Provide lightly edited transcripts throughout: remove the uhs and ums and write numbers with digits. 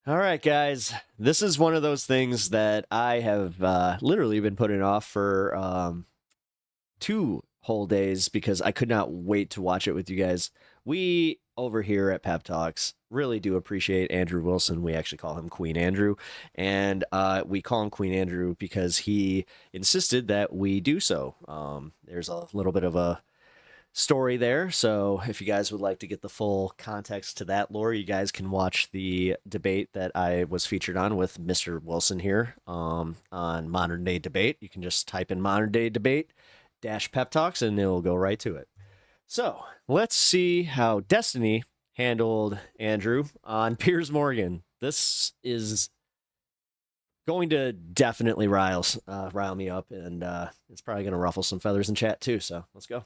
All right, guys. This is one of those things that I have literally been putting off for 2 whole days because I could not wait to watch it with you guys. We over here at Pep Talks really do appreciate Andrew Wilson. We actually call him Queen Andrew, and we call him Queen Andrew because he insisted that we do so. There's a little bit of a story there. So if you guys would like to get the full context to that lore, you guys can watch the debate that I was featured on with Mr. Wilson here on Modern Day Debate. You can just type in Modern Day Debate dash Pep Talks and it'll go right to it. So let's see how Destiny handled Andrew on Piers Morgan. This is going to definitely rile me up, and it's probably going to ruffle some feathers in chat too. So let's go.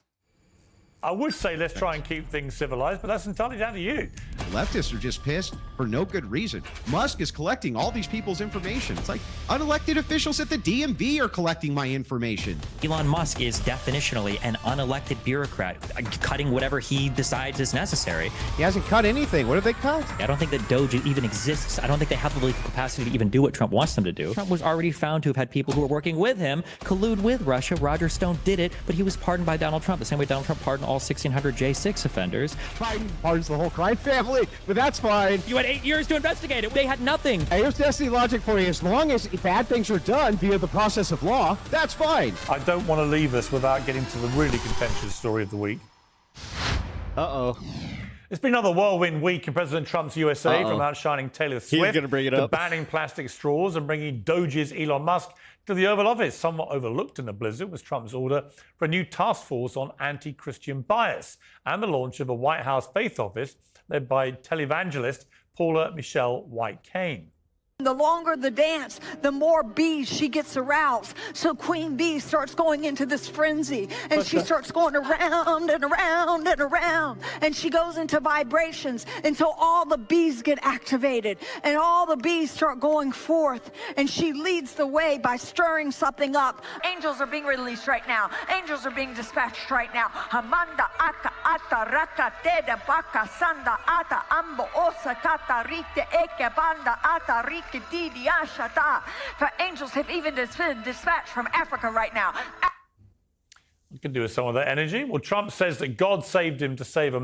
I would say let's try and keep things civilized, but that's entirely down to you. Leftists are just pissed for no good reason. Musk is collecting all these people's information. It's like unelected officials at the DMV are collecting my information. Elon Musk is definitionally an unelected bureaucrat, cutting whatever he decides is necessary. He hasn't cut anything. What have they cut? I don't think that Doge even exists. I don't think they have the legal capacity to even do what Trump wants them to do. Trump was already found to have had people who were working with him collude with Russia. Roger Stone did it, but he was pardoned by Donald Trump, the same way Donald Trump pardoned all 1,600 J6 offenders. Biden pardons the whole crime family, but that's fine. You had 8 years to investigate it. They had nothing. Hey, here's Destiny logic for you. As long as bad things are done via the process of law, that's fine. I don't want to leave us without getting to the really contentious story of the week. Uh-oh. It's been another whirlwind week in President Trump's USA, from outshining Taylor Swift gonna bring it to up. banning plastic straws and bringing Doge's Elon Musk to the Oval Office. Somewhat overlooked in the blizzard was Trump's order for a new task force on anti-Christian bias and the launch of a White House faith office led by televangelist Paula Michelle White-Cain. The longer the dance, the more bees she gets aroused. So Queen Bee starts going into this frenzy, and she starts going around and around and around, and she goes into vibrations until all the bees get activated, and all the bees start going forth, and she leads the way by stirring something up. Angels are being released right now. Angels are being dispatched right now. Hamanda aka ata raka teda baka sanda ata ambo osa kata rite eke banda ata rite. For angels have even been dispatched from Africa right now. You can do with some of that energy. Well, Trump says that God saved him to save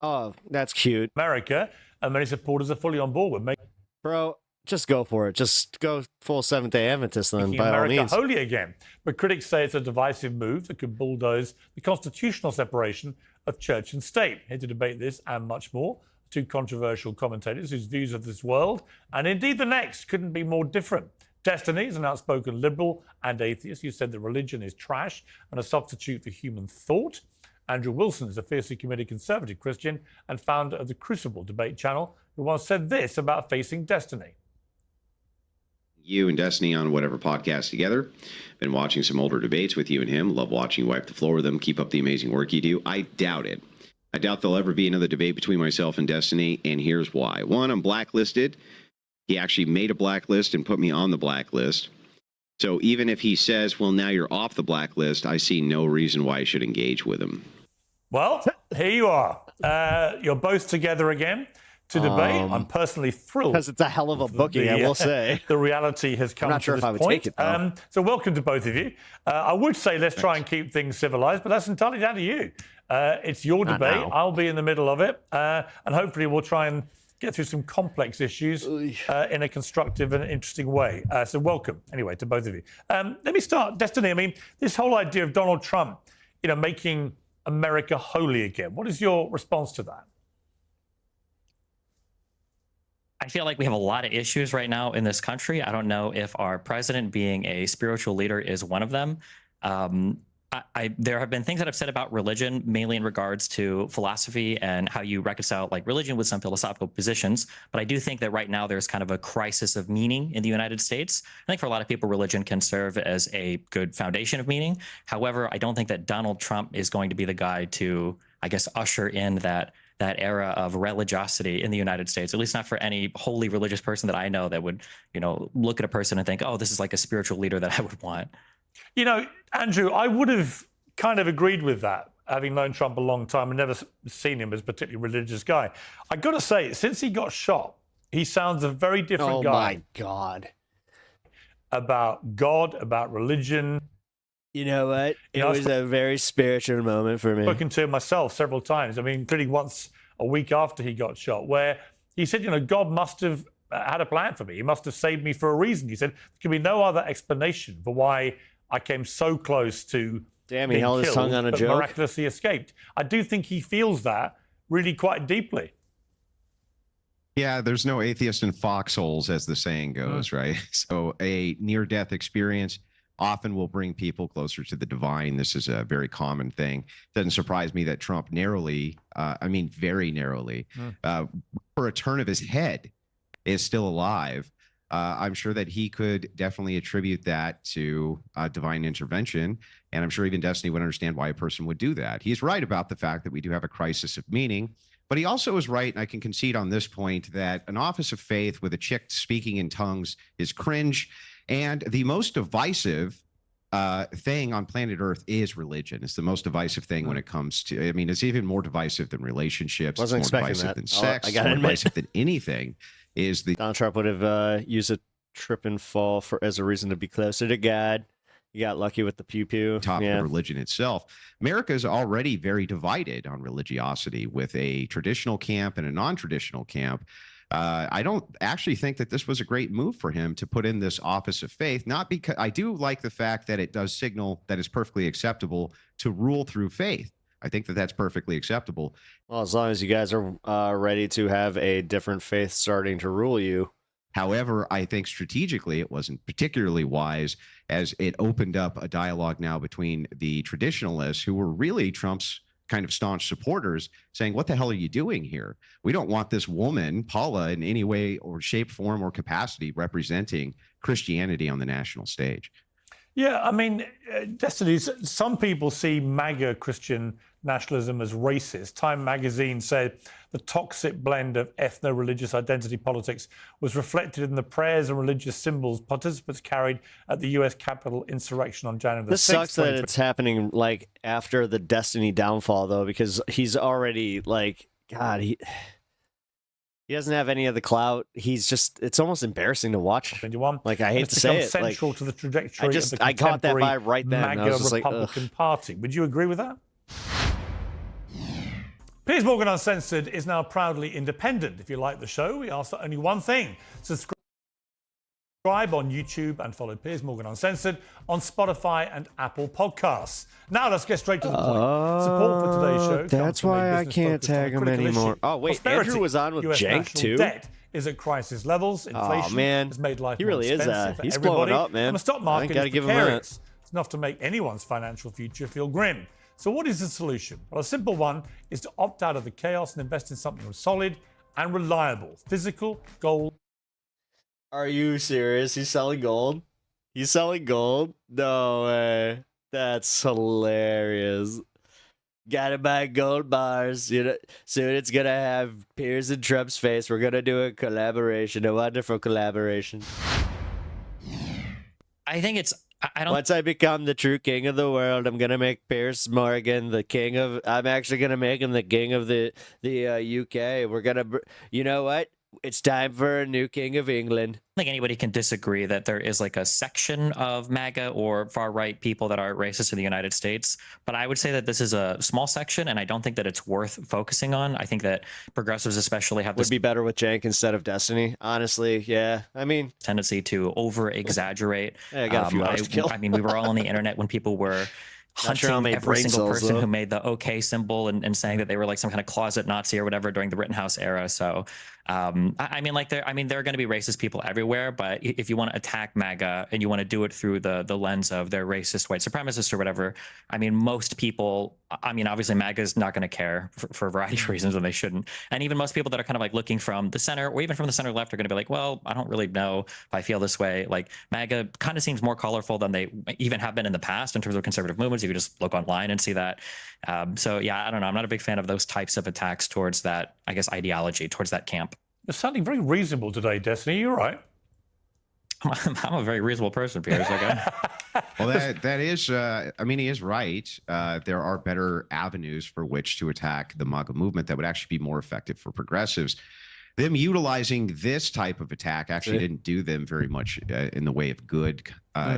Oh, that's cute. America, and many supporters are fully on board with making Bro, just go for it. Just go full Seventh-day Adventist then, by all America means. holy again. But critics say it's a divisive move that could bulldoze the constitutional separation of church and state. Here to debate this and much more, two controversial commentators whose views of this world, and indeed the next, couldn't be more different. Destiny is an outspoken liberal and atheist who said that religion is trash and a substitute for human thought. Andrew Wilson is a fiercely committed conservative Christian and founder of the Crucible debate channel, who once said this about facing Destiny. You and Destiny on whatever podcast together. Been watching some older debates with you and him. Love watching you wipe the floor with them. Keep up the amazing work you do. I doubt it. I doubt there'll ever be another debate between myself and Destiny, and here's why. One, I'm blacklisted. He actually made a blacklist and put me on the blacklist. So even if he says, well, now you're off the blacklist, I see no reason why I should engage with him. Well, here you are. You're both together again to debate. I'm personally thrilled. Because it's a hell of a booking, I will say. The reality has come I'm not to sure this if I would point. take it, though. So welcome to both of you. I would say let's try and keep things civilized, but that's entirely down to you. It's your Not debate. now. I'll be in the middle of it. And hopefully we'll try and get through some complex issues in a constructive and interesting way. So welcome, anyway, to both of you. Let me start. Destiny, I mean, this whole idea of Donald Trump, making America holy again. What is your response to that? I feel like we have a lot of issues right now in this country. I don't know if our president being a spiritual leader is one of them. There have been things that I've said about religion, mainly in regards to philosophy and how you reconcile religion with some philosophical positions. But I do think that right now there's kind of a crisis of meaning in the United States. I think for a lot of people, religion can serve as a good foundation of meaning. However, I don't think that Donald Trump is going to be the guy to, I guess, usher in that era of religiosity in the United States, at least not for any wholly religious person that I know that would, look at a person and think, oh, this is like a spiritual leader that I would want. Andrew, I would have kind of agreed with that, having known Trump a long time and never seen him as a particularly religious guy. I got to say, since he got shot He sounds a very different Oh guy my God. about God, about religion. You know what? It know, I've was a very spiritual moment for me. Spoken to him myself several times. I mean, including once a week after he got shot, where he said, God must have had a plan for me. He must have saved me for a reason. He said, there can be no other explanation for why I came so close to Damn, he being held his killed, tongue on a but joke. miraculously escaped. I do think he feels that really quite deeply. Yeah, there's no atheist in foxholes, as the saying goes, right? So a near-death experience often will bring people closer to the divine. This is a very common thing. Doesn't surprise me that Trump narrowly, very narrowly, for a turn of his head, is still alive. I'm sure that he could definitely attribute that to divine intervention. And I'm sure even Destiny would understand why a person would do that. He's right about the fact that we do have a crisis of meaning. But he also is right, and I can concede on this point, that an office of faith with a chick speaking in tongues is cringe. And the most divisive thing on planet Earth is religion. It's the most divisive thing when it comes to, it's even more divisive than relationships. Wasn't it's more expecting divisive that. than sex. I It's gotta more admit. divisive than anything. Is the Donald Trump would have used a trip and fall as a reason to be closer to God. You got lucky with the pew pew. topic Yeah. of religion itself. America is already very divided on religiosity, with a traditional camp and a non-traditional camp. I don't actually think that this was a great move for him to put in this office of faith. Not because I do like the fact that it does signal that it's perfectly acceptable to rule through faith. I think that that's perfectly acceptable. Well, as long as you guys are ready to have a different faith starting to rule you. However, I think strategically it wasn't particularly wise, as it opened up a dialogue now between the traditionalists, who were really Trump's kind of staunch supporters, saying, what the hell are you doing here? We don't want this woman, Paula, in any way or shape, form, or capacity representing Christianity on the national stage. Yeah, I mean, Destiny, some people see MAGA Christian nationalism as racist. Time magazine said the toxic blend of ethno-religious identity politics was reflected in the prayers and religious symbols participants carried at the U.S. Capitol insurrection on January the 6th. This sucks that it's happening like after the Destiny downfall, though, because he's already like, God, he doesn't have any of the clout. He's just, it's almost embarrassing to watch. 21. Like, I hate to say it. Central Like, to the trajectory of the I caught that contemporary vibe right then. MAGA I was just Republican like, Party. Would you agree with that? Piers Morgan Uncensored is now proudly independent. If you like the show, we ask for only one thing: subscribe on YouTube and follow Piers Morgan Uncensored on Spotify and Apple Podcasts. Now let's get straight to the point. Support for today's show. That's comes from a why I business can't focused on tag a him critical anymore. issue. Oh, wait, Prosperity. Andrew was on with US Jank, national too? Debt is at crisis levels. Inflation man. has made life He more really is, expensive for he's blowing everybody, up, man. and the stock I market gotta is give him that. precarious. It's enough to make anyone's financial future feel grim. So what is the solution? Well, a simple one is to opt out of the chaos and invest in something solid and reliable. Physical, gold. Are you serious? He's selling gold? He's selling gold? No way. That's hilarious. Gotta buy gold bars. You know, soon it's gonna have Piers and Trump's face. We're gonna do a collaboration, a wonderful collaboration. I think it's. I don't. Once I become the true king of the world, I'm gonna make Piers Morgan the king of. I'm actually gonna make him the king of the UK. We're gonna. You know what? It's time for a new king of England. I think anybody can disagree that there is like a section of MAGA or far-right people that are racist in the United States. But I would say that this is a small section, and I don't think that it's worth focusing on. I think that progressives especially have this Would be better with Jank instead of Destiny. Honestly, yeah. I mean, tendency to over-exaggerate. I got a few hours to kill. I mean, we were all on the internet when people were Not sure how hunting many every brain single cells, person though. who made the OK symbol and saying that they were like some kind of closet Nazi or whatever during the Rittenhouse era. So, I mean, there are going to be racist people everywhere. But if you want to attack MAGA and you want to do it through the lens of they're racist white supremacists or whatever, I mean, most people. I mean, obviously, MAGA is not going to care for a variety of reasons, and they shouldn't. And even most people that are kind of like looking from the center or even from the center left are going to be like, well, I don't really know if I feel this way. Like MAGA kind of seems more colorful than they even have been in the past in terms of conservative movements. You can just look online and see that. So yeah, I don't know. I'm not a big fan of those types of attacks towards that, I guess, ideology, towards that camp. You're sounding very reasonable today, Destiny. You're right. I'm a very reasonable person, Piers. Okay. Well, that is, I mean, he is right. There are better avenues for which to attack the MAGA movement that would actually be more effective for progressives. them utilizing this type of attack actually didn't do them very much in the way of good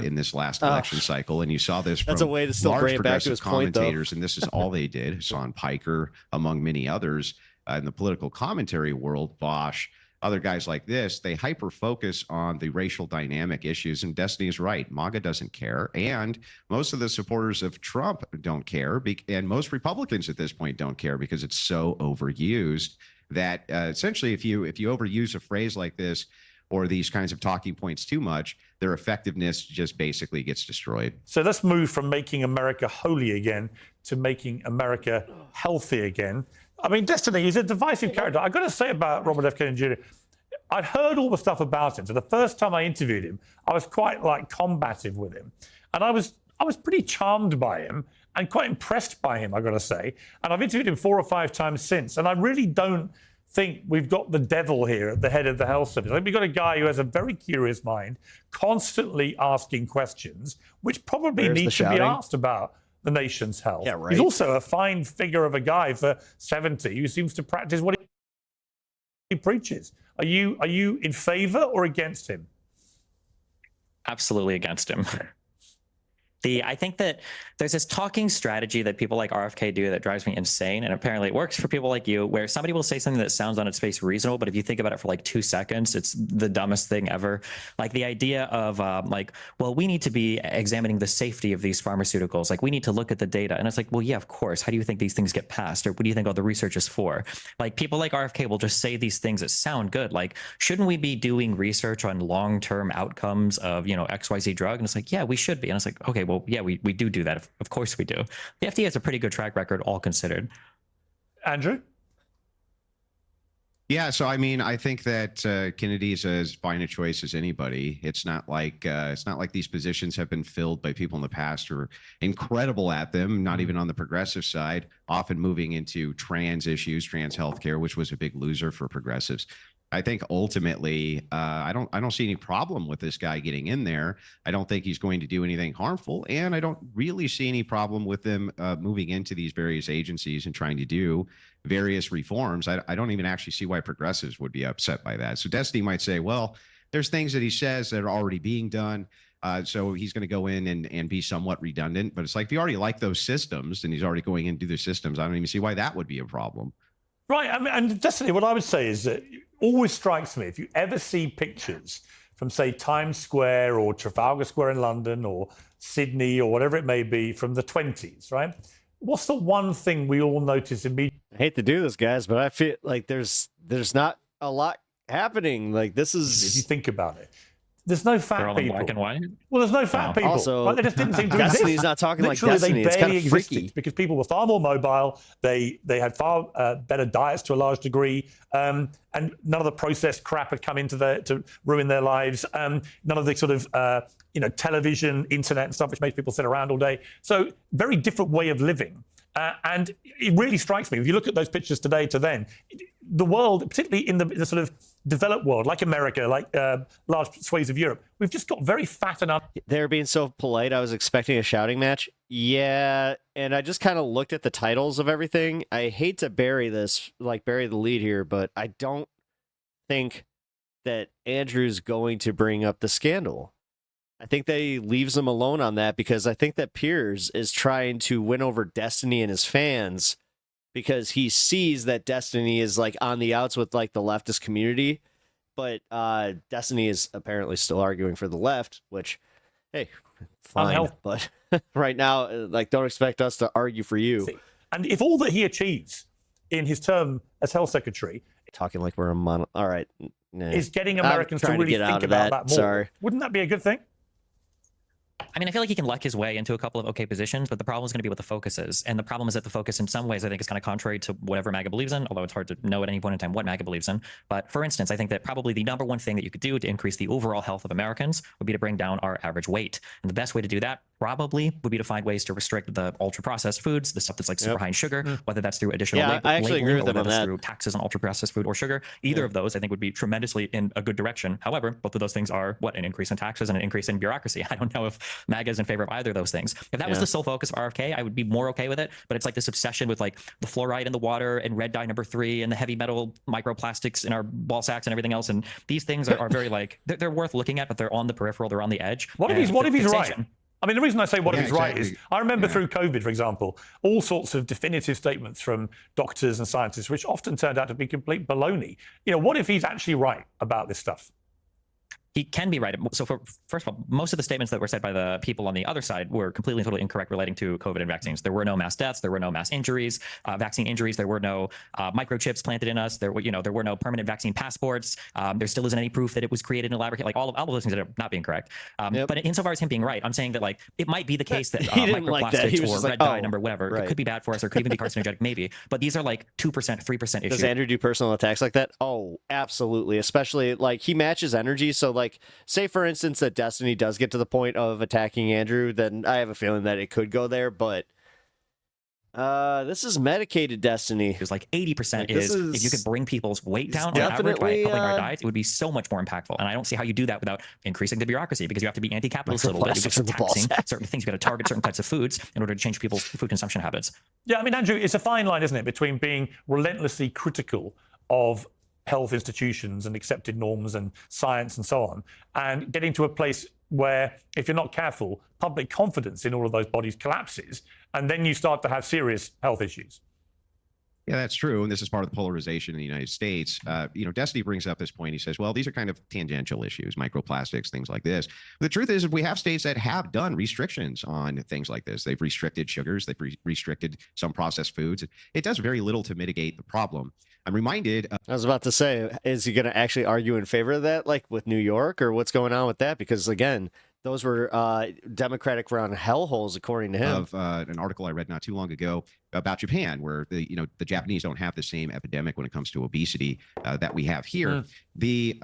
in this last election cycle. And you saw this from That's a way to still large bring it back to progressive his point, though. commentators, and this is all they did. Sean Piker, among many others in the political commentary world, Bosch, other guys like this, they hyper focus on the racial dynamic issues. And Destiny is right. MAGA doesn't care. And most of the supporters of Trump don't care. And most Republicans at this point don't care because it's so overused that essentially if you overuse a phrase like this or these kinds of talking points too much, their effectiveness just basically gets destroyed. So let's move from making America holy again to making America healthy again. I mean, Destiny is a divisive character. I've got to say about Robert F. Kennedy Jr., I'd heard all the stuff about him. So the first time I interviewed him, I was quite combative with him. And I was pretty charmed by him and quite impressed by him, I've got to say. And I've interviewed him 4 or 5 times since. And I really don't think we've got the devil here at the head of the health service. I think we've got a guy who has a very curious mind, constantly asking questions, which probably need to be asked about the nation's health. Yeah, right. He's also a fine figure of a guy for 70 who seems to practice what he preaches. Are you in favor or against him? Absolutely against him. I think that there's this talking strategy that people like RFK do that drives me insane. And apparently it works for people like you, where somebody will say something that sounds on its face reasonable, but if you think about it for 2 seconds, it's the dumbest thing ever. Like the idea of well, we need to be examining the safety of these pharmaceuticals. Like we need to look at the data. And it's like, well, yeah, of course. How do you think these things get passed? Or what do you think all the research is for? Like people like RFK will just say these things that sound good. Like, shouldn't we be doing research on long-term outcomes of, XYZ drug? And it's like, yeah, we should be. And it's like, okay, well, yeah, we do that. Of course we do. The FDA has a pretty good track record, all considered. Andrew? Yeah, so I mean, I think that Kennedy's as fine a choice as anybody. It's not like these positions have been filled by people in the past who are incredible at them. Not even on the progressive side. Often moving into trans issues, trans healthcare, which was a big loser for progressives. I think ultimately, I don't see any problem with this guy getting in there. I don't think he's going to do anything harmful, and I don't really see any problem with them moving into these various agencies and trying to do various reforms. I don't even actually see why progressives would be upset by that. So Destiny might say, well, there's things that he says that are already being done. So he's going to go in and be somewhat redundant. But it's like, if you already like those systems and he's already going in to do the systems, I don't even see why that would be a problem. Right. I mean, and Destiny, what I would say is that it always strikes me, if you ever see pictures from, say, Times Square or Trafalgar Square in London or Sydney or whatever it may be from the 20s, right? What's the one thing we all notice immediately? I hate to do this, guys, but I feel like there's not a lot happening. Like, this is... If you think about it. There's no fat They're all people. in black and white. Well, there's no fat people. Also, right? They just didn't seem to Destiny's exist. not talking Literally, like Destiny. It's kind of freaky. Existed because people were far more mobile. They had far better diets to a large degree, and none of the processed crap had come into to ruin their lives. None of the sort of television, internet, and stuff which makes people sit around all day. So very different way of living. And it really strikes me, if you look at those pictures today to then, the world, particularly in the sort of developed world, like America, like large swathes of Europe, we've just got very fat and They're being so polite. I was expecting a shouting match. Yeah, and I just kind of looked at the titles of everything. I hate to bury the lead here, but I don't think that Andrew's going to bring up the scandal. I think that he leaves them alone on that because I think that Piers is trying to win over Destiny and his fans because he sees that Destiny is on the outs with the leftist community, but Destiny is apparently still arguing for the left, which, hey, fine. But right now, don't expect us to argue for you. And if all that he achieves in his term as health secretary, talking like we're a mono, all right, is getting Americans to really think about that more. Sorry. Wouldn't that be a good thing? I mean, I feel like he can luck his way into a couple of okay positions, but the problem is going to be what the focus is. And the problem is that the focus in some ways I think is kind of contrary to whatever MAGA believes in, although it's hard to know at any point in time what MAGA believes in. But for instance, I think that probably the number one thing that you could do to increase the overall health of Americans would be to bring down our average weight. And the best way to do that probably would be to find ways to restrict the ultra processed foods, the stuff that's like super high in sugar, whether that's through additional Yeah, I actually agree labeling with or them on whether that's that. through taxes on ultra processed food or sugar. Either of those, I think, would be tremendously in a good direction. However, both of those things are what, an increase in taxes and an increase in bureaucracy. I don't know if MAGA is in favor of either of those things. If that was the sole focus of RFK, I would be more okay with it. But it's like this obsession with like the fluoride in the water and red dye number 3 and the heavy metal microplastics in our ball sacks and everything else. And these things are very like they're worth looking at, but they're on the peripheral, they're on the edge. What if he's right? I mean, the reason I say what if he's right is I remember through COVID, for example, all sorts of definitive statements from doctors and scientists, which often turned out to be complete baloney. You know, what if he's actually right about this stuff? He can be right. So first of all, most of the statements that were said by the people on the other side were completely and totally incorrect relating to COVID and vaccines. There were no mass deaths. There were no mass injuries, vaccine injuries. There were no microchips planted in us. There were no permanent vaccine passports. There still isn't any proof that it was created in a laboratory. Like all of those things that are not being correct. But insofar as him being right, I'm saying that like it might be the case that microplastics or red dye number, whatever, it could be bad for us or could even be carcinogenic, maybe. But these are like 2%, 3% issues. Does Andrew do personal attacks like that? Oh, absolutely. Especially like he matches energy. So like, say for instance that Destiny does get to the point of attacking Andrew, then I have a feeling that it could go there. But this is medicated Destiny. It was like 80% is if you could bring people's weight down on average by helping our diets, it would be so much more impactful. And I don't see how you do that without increasing the bureaucracy, because you have to be anti-capitalist a little bit. You're just taxing certain things. You've got to target certain types of foods in order to change people's food consumption habits. Yeah, I mean, Andrew, it's a fine line, isn't it, between being relentlessly critical of health institutions and accepted norms and science and so on, and getting to a place where, if you're not careful, public confidence in all of those bodies collapses, and then you start to have serious health issues. Yeah, that's true. And this is part of the polarization in the United States. Destiny brings up this point. He says, well, these are kind of tangential issues, microplastics, things like this. But the truth is, we have states that have done restrictions on things like this. They've restricted sugars. They've restricted some processed foods. It does very little to mitigate the problem. I'm reminded. I was about to say, is he going to actually argue in favor of that, like with New York, or what's going on with that? Because again, those were Democratic round hellholes, according to him. Of an article I read not too long ago about Japan, where the Japanese don't have the same epidemic when it comes to obesity that we have here. The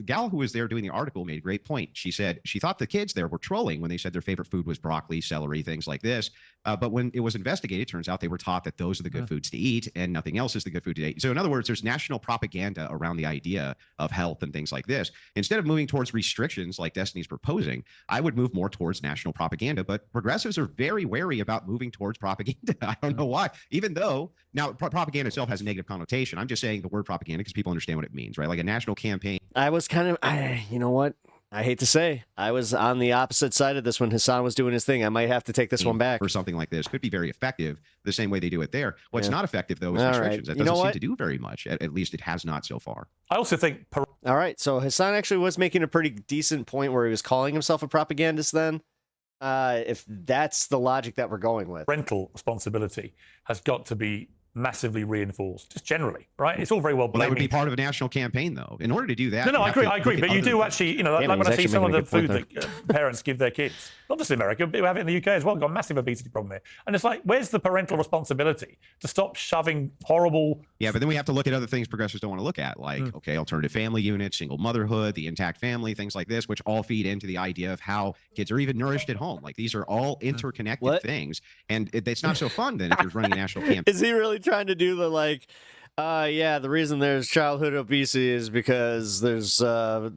gal who was there doing the article made a great point. She said she thought the kids there were trolling when they said their favorite food was broccoli, celery, things like this. But when it was investigated, it turns out they were taught that those are the good foods to eat and nothing else is the good food to eat. So in other words, there's national propaganda around the idea of health and things like this. Instead of moving towards restrictions like Destiny's proposing, I would move more towards national propaganda. But progressives are very wary about moving towards propaganda. I don't know why. Even though now propaganda itself has a negative connotation. I'm just saying the word propaganda because people understand what it means, right? Like a national campaign. I was kind of, you know what? I hate to say, I was on the opposite side of this when Hassan was doing his thing. I might have to take this one back. Or something like this could be very effective the same way they do it there. What's not effective, though, is restrictions. That doesn't seem to do very much. At least it has not so far. I also think... All right, so Hassan actually was making a pretty decent point where he was calling himself a propagandist then. If that's the logic that we're going with. Parental responsibility has got to be massively reinforced, just generally, right? It's all very well blaming. Well, that would be part of a national campaign, though. In order to do that, no, I agree. But you do actually, like when I see some of the food that parents give their kids, not just in America, but we have it in the UK as well. We've got a massive obesity problem here, and it's like, where's the parental responsibility to stop shoving horrible? Yeah, but then we have to look at other things progressives don't want to look at, like alternative family units, single motherhood, the intact family, things like this, which all feed into the idea of how kids are even nourished at home. Like these are all interconnected things, and it's not so fun then if you're running a national campaign. Is he really trying to do the like? The reason there's childhood obesity is because there's a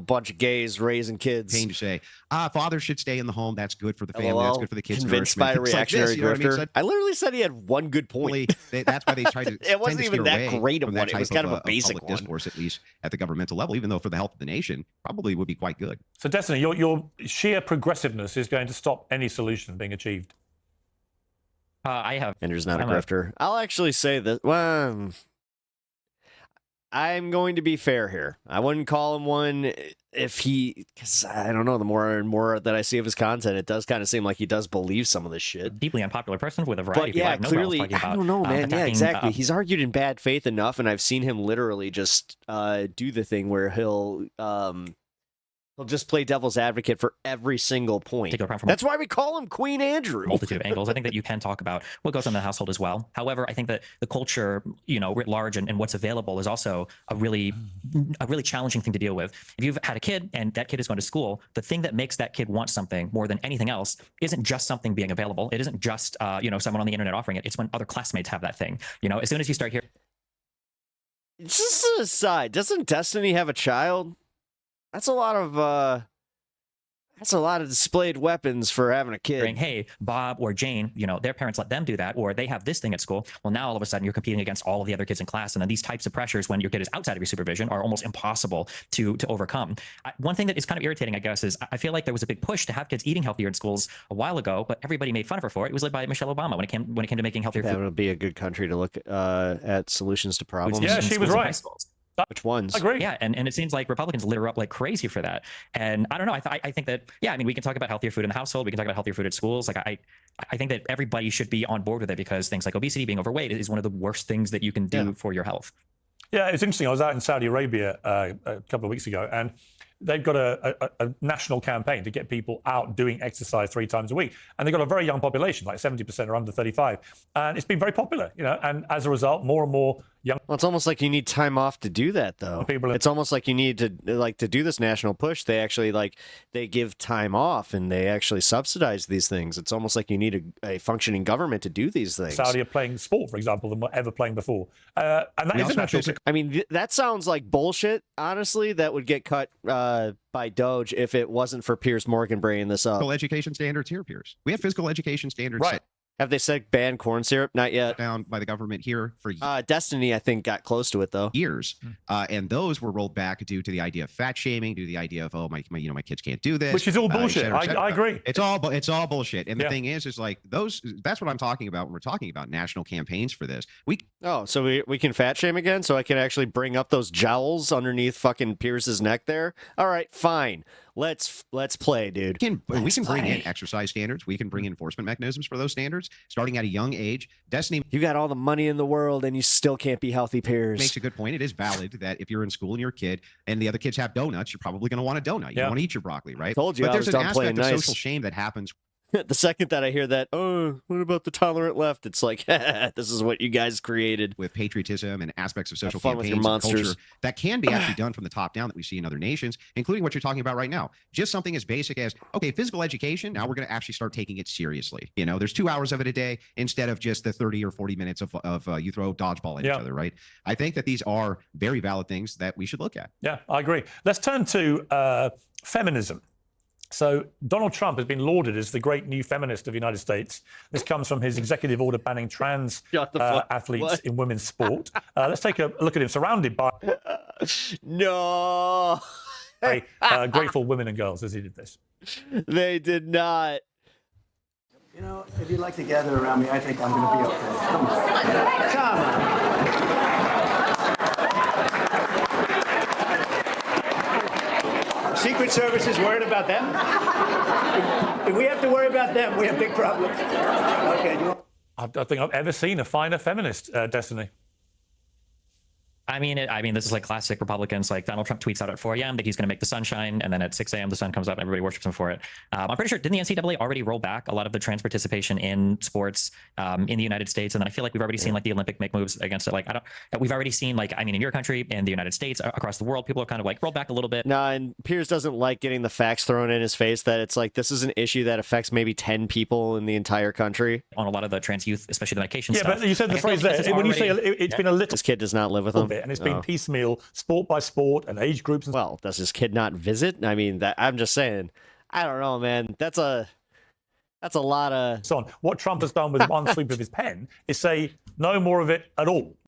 bunch of gays raising kids. Pain to say, fathers should stay in the home. That's good for the family. That's good for the kids. Convinced by a reactionary grifter. I literally said he had one good point. That's why they tried to. It wasn't even that great of one. It was kind of a basic one. Discourse, at least at the governmental level, even though for the health of the nation, probably would be quite good. So, Destiny, your sheer progressiveness is going to stop any solution being achieved. Andrew's not a grifter. I'll actually say that. Well, I'm going to be fair here. I wouldn't call him one because I don't know. The more and more that I see of his content, it does kind of seem like he does believe some of this shit. Deeply unpopular person with a variety. But yeah, clearly, I don't know, man. Yeah, exactly. He's argued in bad faith enough, and I've seen him literally just do the thing where he'll He'll just play devil's advocate for every single point. Particular problem. That's why we call him Queen Andrew. Multitude of angles. I think that you can talk about what goes on in the household as well. However, I think that the culture, writ large and what's available is also a really challenging thing to deal with. If you've had a kid and that kid is going to school, the thing that makes that kid want something more than anything else isn't just something being available. It isn't just someone on the internet offering it. It's when other classmates have that thing. As soon as you start hearing. Just an aside, doesn't Destiny have a child? That's a lot of displayed weapons for having a kid. Hey, Bob or Jane, their parents let them do that, or they have this thing at school. Well, now all of a sudden you're competing against all of the other kids in class. And then these types of pressures when your kid is outside of your supervision are almost impossible to overcome. One thing that is kind of irritating, I guess, is I feel like there was a big push to have kids eating healthier in schools a while ago, but everybody made fun of her for it. It was led by Michelle Obama when it came to making healthier food. That would be a good country to look at solutions to problems. Yeah, she was right. Which ones? I agree. Yeah, and it seems like Republicans litter up like crazy for that. And I don't know. I think that, we can talk about healthier food in the household. We can talk about healthier food at schools. Like I think that everybody should be on board with it because things like obesity, being overweight is one of the worst things that you can do for your health. Yeah, it's interesting. I was out in Saudi Arabia a couple of weeks ago, and they've got a national campaign to get people out doing exercise 3 times a week. And they've got a very young population, like 70% are under 35. And it's been very popular, and as a result, more and more young. Well, it's almost like you need time off to do that, though. It's almost like you need to do this national push. They actually they give time off and they actually subsidize these things. It's almost like you need a functioning government to do these things. Saudi are playing sport, for example, than ever playing before. And that is a natural. I mean, that sounds like bullshit, honestly, that would get cut by Doge if it wasn't for Piers Morgan bringing this up. Physical education standards here, Piers. We have physical education standards. Right. Have they said ban corn syrup? Not yet. Down by the government here for Destiny, I think, got close to it though. Years, and those were rolled back due to the idea of fat shaming, due to the idea of my kids can't do this, which is all bullshit. Et cetera. I agree. It's all bullshit. And the thing is like those. That's what I'm talking about when we're talking about national campaigns for this. So we can fat shame again. So I can actually bring up those jowls underneath fucking Pierce's neck there. All right, fine. Let's play, dude. We can bring in exercise standards. We can bring enforcement mechanisms for those standards, starting at a young age. Destiny, you got all the money in the world, and you still can't be healthy, Piers. Makes a good point. It is valid that if you're in school and you're a kid, and the other kids have donuts, you're probably going to want a donut. You want to eat your broccoli, right? Told you. But there's an aspect of nice. social shame that happens. The second that I hear that, oh, what about the tolerant left? It's like, this is what you guys created. With patriotism and aspects of social campaigns and culture that can be actually done from the top down that we see in other nations, including what you're talking about right now. Just something as basic as, okay, physical education, now we're going to actually start taking it seriously. There's 2 hours of it a day instead of just the 30 or 40 minutes of you throw dodgeball at each other, right? I think that these are very valid things that we should look at. Yeah, I agree. Let's turn to feminism. So Donald Trump has been lauded as the great new feminist of the United States. This comes from his executive order banning trans athletes in women's sport. Let's take a look at him, surrounded by grateful women and girls as he did this. They did not. If you'd like to gather around me, I think I'm going to be okay. Come on. Come on. Secret Service is worried about them? If we have to worry about them, we have big problems. Okay. I don't think I've ever seen a finer feminist, Destiny. I mean, this is like classic Republicans. Like Donald Trump tweets out at 4 a.m. that he's going to make the sun shine, and then at 6 a.m. the sun comes up and everybody worships him for it. I'm pretty sure, didn't the NCAA already roll back a lot of the trans participation in sports in the United States? And then I feel like we've already seen like the Olympic make moves against it. Like we've already seen in your country, in the United States, across the world, people are kind of like rolled back a little bit. No, and Piers doesn't like getting the facts thrown in his face that it's like this is an issue that affects maybe 10 people in the entire country. On a lot of the trans youth, especially the medication stuff. Yeah, but you said the phrase there. When you say it's been a little... This kid does not live with him. And it's been piecemeal, sport by sport, and age groups. Well, does his kid not visit? I mean, I'm just saying. I don't know, man. That's a lot of... So on. What Trump has done with one sweep of his pen is say no more of it at all.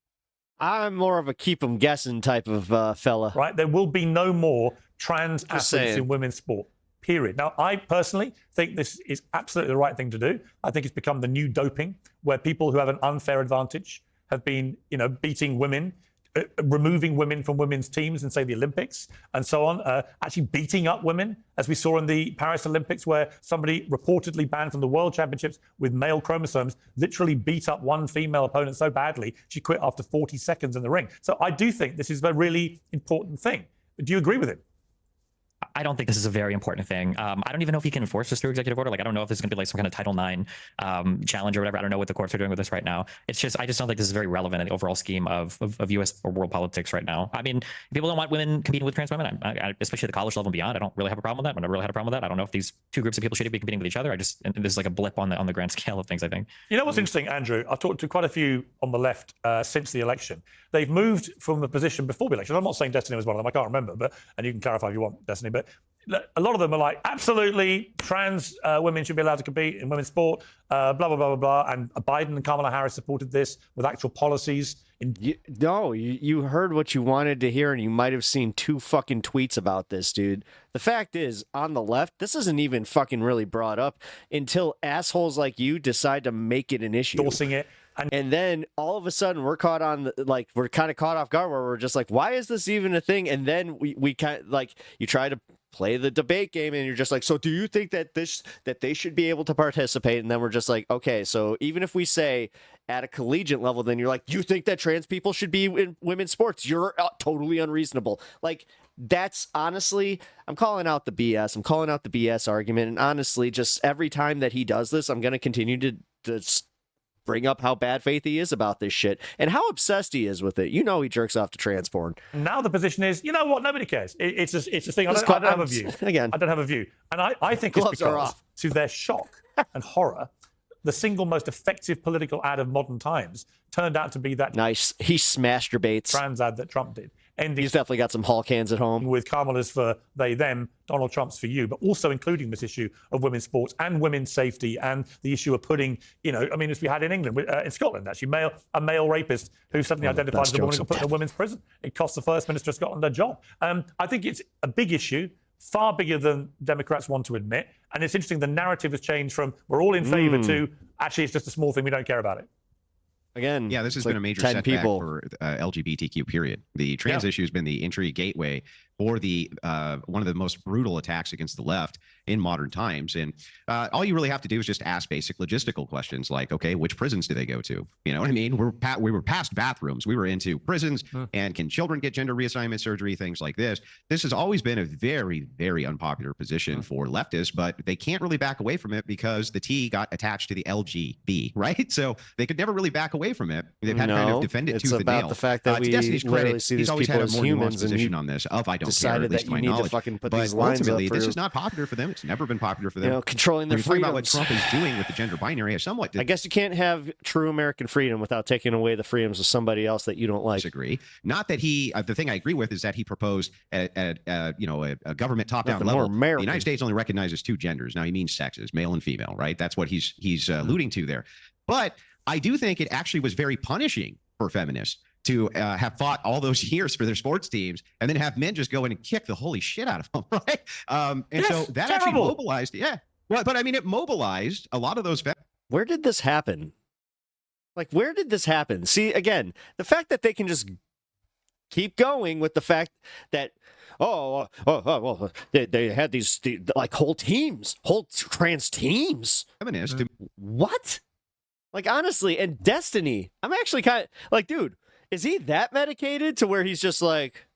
I'm more of a keep them guessing type of fella. Right? There will be no more trans athletes in women's sport. Period. Now, I personally think this is absolutely the right thing to do. I think it's become the new doping, where people who have an unfair advantage have been, beating women, removing women from women's teams in, say, the Olympics and so on, actually beating up women, as we saw in the Paris Olympics, where somebody reportedly banned from the World Championships with male chromosomes literally beat up one female opponent so badly she quit after 40 seconds in the ring. So I do think this is a really important thing. Do you agree with it? I don't think this is a very important thing. I don't even know if he can enforce this through executive order. Like, I don't know if this is going to be like some kind of Title IX challenge or whatever. I don't know what the courts are doing with this right now. I just don't think this is very relevant in the overall scheme of U.S. or world politics right now. I mean, people don't want women competing with trans women, especially at the college level and beyond. I don't really have a problem with that. I never really had a problem with that. I don't know if these two groups of people should be competing with each other. This is like a blip on the grand scale of things, I think. You know what's interesting, Andrew? I've talked to quite a few on the left since the election. They've moved from the position before the election. I'm not saying Destiny was one of them. I can't remember, and you can clarify if you want, Destiny. But a lot of them are like, absolutely, trans women should be allowed to compete in women's sport, blah, blah, blah, blah, blah. And Biden and Kamala Harris supported this with actual policies. You heard what you wanted to hear, and you might have seen 2 fucking tweets about this, dude. The fact is, on the left, this isn't even fucking really brought up until assholes like you decide to make it an issue. Endorsing it. And then all of a sudden we're caught on we're kind of caught off guard where we're just like, why is this even a thing? And then we kind of like, you try to play the debate game and you're just like, so do you think that they should be able to participate? And then we're just like, okay, so even if we say at a collegiate level, then you're like, you think that trans people should be in women's sports? You're totally unreasonable. Like, that's honestly, I'm calling out the BS. I'm calling out the BS argument. And honestly, just every time that he does this, I'm going to continue to bring up how bad faith he is about this shit and how obsessed he is with it. You know, he jerks off to trans porn. Now the position is, you know what? Nobody cares. It's a thing. I don't have a view. Again, I don't have a view. And I think it's because, to their shock and horror, the single most effective political ad of modern times turned out to be that nice. He smashed your baits. Trans ad that Trump did. Ending He's definitely got some Hall cans at home. With Kamala's for they, them, Donald Trump's for you, but also including this issue of women's sports and women's safety and the issue of putting, I mean, as we had in England, in Scotland, actually, a male rapist who suddenly identified as a woman and put in a women's prison. It cost the First Minister of Scotland their job. I think it's a big issue, far bigger than Democrats want to admit. And it's interesting, the narrative has changed from we're all in favour to actually it's just a small thing, we don't care about it. Again, yeah, this has been a major setback for LGBTQ, period. The trans issue has been the entry gateway for the one of the most brutal attacks against the left in modern times. And all you really have to do is just ask basic logistical questions like, okay, which prisons do they go to? You know what I mean? We were past bathrooms. We were into prisons and can children get gender reassignment surgery, things like this. This has always been a very, very unpopular position for leftists, but they can't really back away from it because the T got attached to the LGB, right? So they could never really back away from it. They've had to kind of defend it tooth and nail. It's about the fact that we literally see these people as humans position on this of I don't care, at least to my knowledge. Put but these lines ultimately, up this is not popular for them. It's never been popular for them. Controlling their freedoms. About what Trump is doing with the gender binary, I guess you can't have true American freedom without taking away the freedoms of somebody else that you don't like. Disagree. Not that he. The thing I agree with is that he proposed at a government top-down level. The United States only recognizes 2 genders. Now he means sexes, male and female, right? That's what he's alluding to there. But I do think it actually was very punishing for feminists to have fought all those years for their sports teams and then have men just go in and kick the holy shit out of them, right? So that actually mobilized, Well, but I mean, it mobilized a lot of those. Where did this happen? Like, where did this happen? See, again, the fact that they can just keep going with the fact that, they had these like whole trans teams. Feminist. What? Like, honestly, and Destiny, I'm actually kind of like, dude, is he that medicated to where he's just like,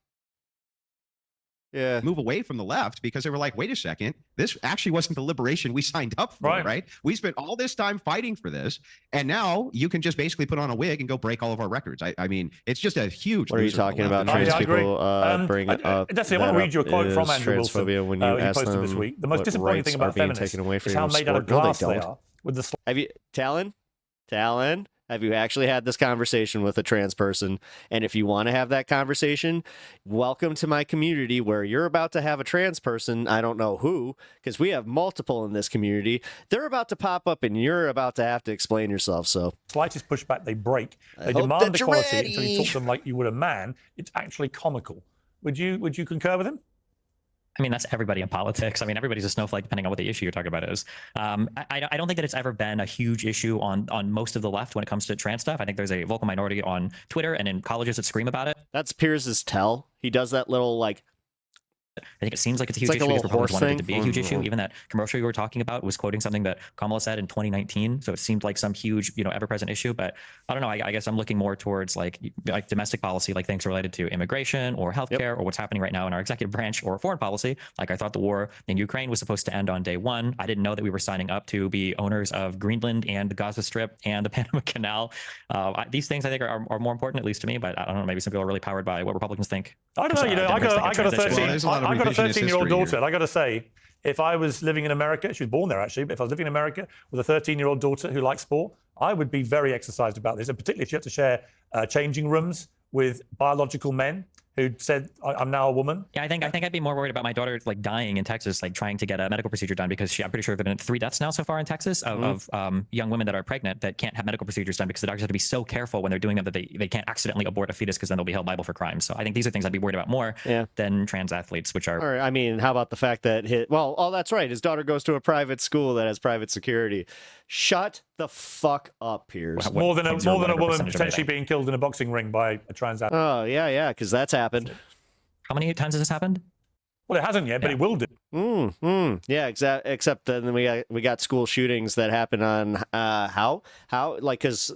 move away from the left because they were like, wait a second, this actually wasn't the liberation we signed up for, right? We spent all this time fighting for this, and now you can just basically put on a wig and go break all of our records. I mean, it's just a huge. What are you talking about? Trans people bring up. Destiny, I want to read you a quote from Andrew Wilson when you asked posted them this week. The most disappointing thing about feminists is how made out of glass they are. With the have you, Talon? Have you actually had this conversation with a trans person? And if you want to have that conversation, welcome to my community where you're about to have a trans person. I don't know who, because we have multiple in this community. They're about to pop up and you're about to have to explain yourself. So slightest pushback, they break. They demand equality until you talk to them like you would a man. It's actually comical. Would you concur with him? I mean, that's everybody in politics. I mean, everybody's a snowflake depending on what the issue you're talking about is. I don't think that it's ever been a huge issue on most of the left when it comes to trans stuff. I think there's a vocal minority on Twitter and in colleges that scream about it. That's Piers' tell. He does that little like I think it seems like it's a huge like a issue because little Republicans horse wanted it thing. to be a huge issue. Even that commercial you were talking about was quoting something that Kamala said in 2019. So it seemed like some huge, ever-present issue. But I don't know. I guess I'm looking more towards like domestic policy, like things related to immigration or healthcare or what's happening right now in our executive branch or foreign policy. Like I thought the war in Ukraine was supposed to end on day one. I didn't know that we were signing up to be owners of Greenland and the Gaza Strip and the Panama Canal. These things I think are more important, at least to me. But I don't know. Maybe some people are really powered by what Republicans think. I don't know. I got a 13-year-old daughter. And I got to say, if I was living in America, she was born there actually, but if I was living in America with a 13-year-old daughter who likes sport, I would be very exercised about this, and particularly if you have to share changing rooms with biological men who said, I'm now a woman. Yeah, I think I'd be more worried about my daughter like dying in Texas, like trying to get a medical procedure done, because I'm pretty sure there have been 3 deaths now so far in Texas of young women that are pregnant that can't have medical procedures done because the doctors have to be so careful when they're doing them that they can't accidentally abort a fetus because then they'll be held liable for crimes. So I think these are things I'd be worried about more than trans athletes, which are. Or I mean, how about the fact that that's right. His daughter goes to a private school that has private security. Shut the fuck up, Piers. More than a woman potentially being killed in a boxing ring by a trans athlete. Oh yeah, because that's happened. How many times has this happened? Well, it hasn't yet, but it will do. Yeah, except then we got school shootings that happen on how like because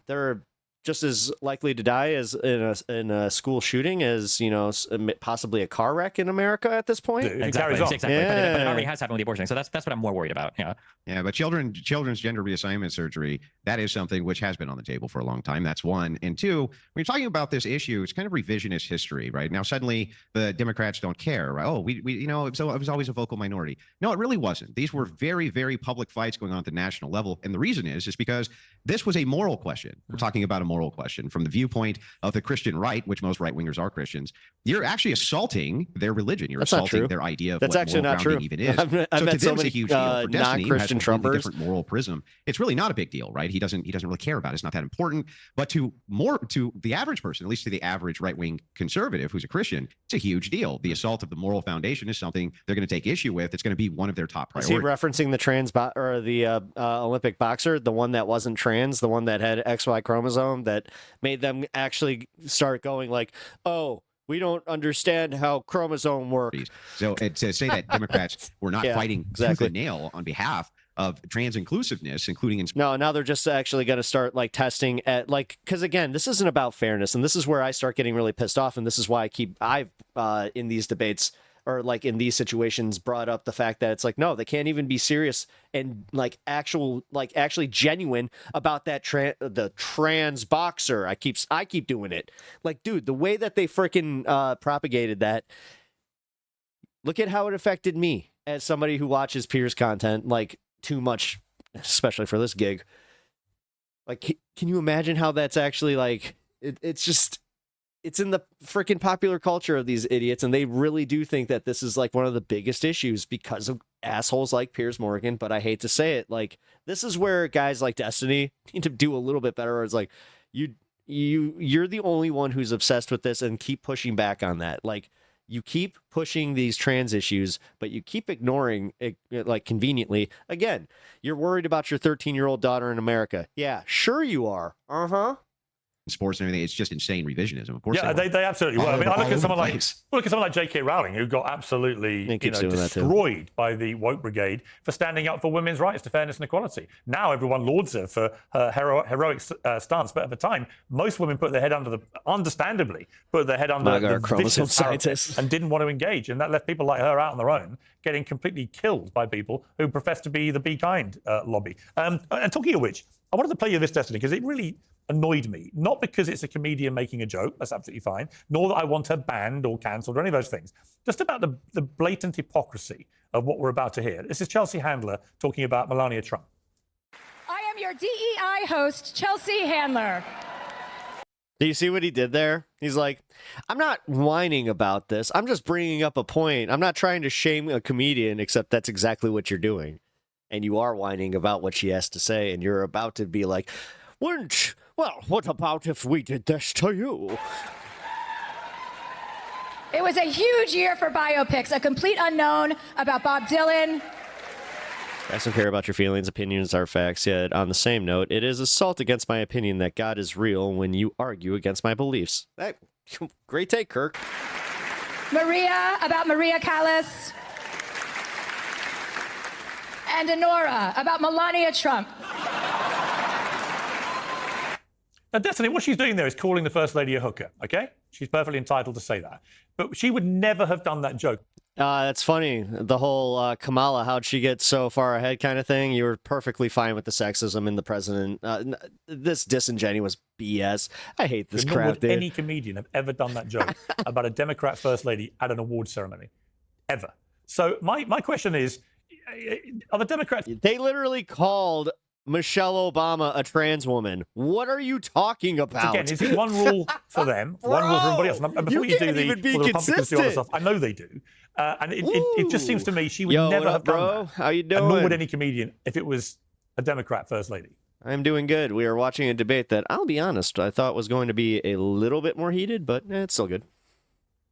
they're just as likely to die as in a school shooting as possibly a car wreck in America at this point. Exactly. Carries on. Exactly. Yeah. But it already has happened with the abortion. So that's what I'm more worried about. Yeah. Yeah, but children's gender reassignment surgery, that is something which has been on the table for a long time. That's one. And two, when you're talking about this issue, it's kind of revisionist history, right? Now, suddenly the Democrats don't care, right? Oh, it was always a vocal minority. No, it really wasn't. These were very, very public fights going on at the national level. And the reason is because this was a moral question. We're talking about a moral question from the viewpoint of the Christian right, which most right-wingers are Christians. You're actually assaulting their religion. You're assaulting their idea of what moral grounding even is. I've met so many a huge deal. For Destiny, non-Christian Trumpers. Different moral prism. It's really not a big deal, right? He doesn't really care about it. It's not that important. But to the average person, at least to the average right-wing conservative who's a Christian, it's a huge deal. The assault of the moral foundation is something they're going to take issue with. It's going to be one of their top priorities. Is he referencing the Olympic boxer, the one that wasn't trans, the one that had XY chromosome that made them actually start going like, oh, we don't understand how chromosome works. So to say that Democrats were not fighting tooth and nail on behalf of trans inclusiveness, including in now they're just actually going to start like testing at because again, this isn't about fairness, and this is where I start getting really pissed off, and this is why I've in these debates or like in these situations brought up the fact that it's like, no, they can't even be serious and actually genuine about that the trans boxer. I keep doing it. Like, dude, the way that they freaking propagated that, look at how it affected me as somebody who watches Piers content like too much, especially for this gig. Like, can you imagine how that's actually like, it's in the freaking popular culture of these idiots, and they really do think that this is like one of the biggest issues because of assholes like Piers Morgan. But I hate to say it, like, this is where guys like Destiny need to do a little bit better. Where it's like, you're the only one who's obsessed with this, and keep pushing back on that. Like, you keep pushing these trans issues, but you keep ignoring it, like, conveniently. Again, you're worried about your 13-year-old daughter in America. Yeah, sure you are. sports and everything. It's just insane revisionism. Of course, yeah, they absolutely were. I mean, I look at someone like J.K. Rowling, who got absolutely destroyed by the woke brigade for standing up for women's rights to fairness and equality. Now everyone lauds her for her heroic stance, but at the time, most women understandably put their head under the chromosome scientists and didn't want to engage, and that left people like her out on their own, getting completely killed by people who profess to be the Be Kind lobby. And talking of which, I wanted to play you this, Destiny, because it really annoyed me. Not because it's a comedian making a joke, that's absolutely fine, nor that I want her banned or cancelled or any of those things. Just about the blatant hypocrisy of what we're about to hear. This is Chelsea Handler talking about Melania Trump. I am your DEI host, Chelsea Handler. Do you see what he did there? He's like, I'm not whining about this. I'm just bringing up a point. I'm not trying to shame a comedian, except that's exactly what you're doing. And you are whining about what she has to say, and you're about to be like, well, what about if we did this to you? It was a huge year for biopics, a complete unknown about Bob Dylan. I don't care about your feelings, opinions are facts, yet on the same note, it is assault against my opinion that God is real when you argue against my beliefs. Great take, Kirk. about Maria Callas. And Honora about Melania Trump. Now, Destiny, what she's doing there is calling the First Lady a hooker, okay? She's perfectly entitled to say that. But she would never have done that joke. That's funny. The whole Kamala, how'd she get so far ahead kind of thing. You were perfectly fine with the sexism in the president. This disingenuous BS. I hate this Nor crap, would dude. any comedian have ever done that joke about a Democrat First Lady at an award ceremony. Ever. So my question is, are the Democrats... They literally called Michelle Obama a trans woman. What are you talking about? Again, is it one rule for them, one rule for everybody else? And before you do the Republicans do other stuff, I know they do. And it just seems to me she would never have done that. How you doing? And nor would any comedian if it was a Democrat First Lady. I'm doing good. We are watching a debate that, I'll be honest, I thought was going to be a little bit more heated, but it's still good.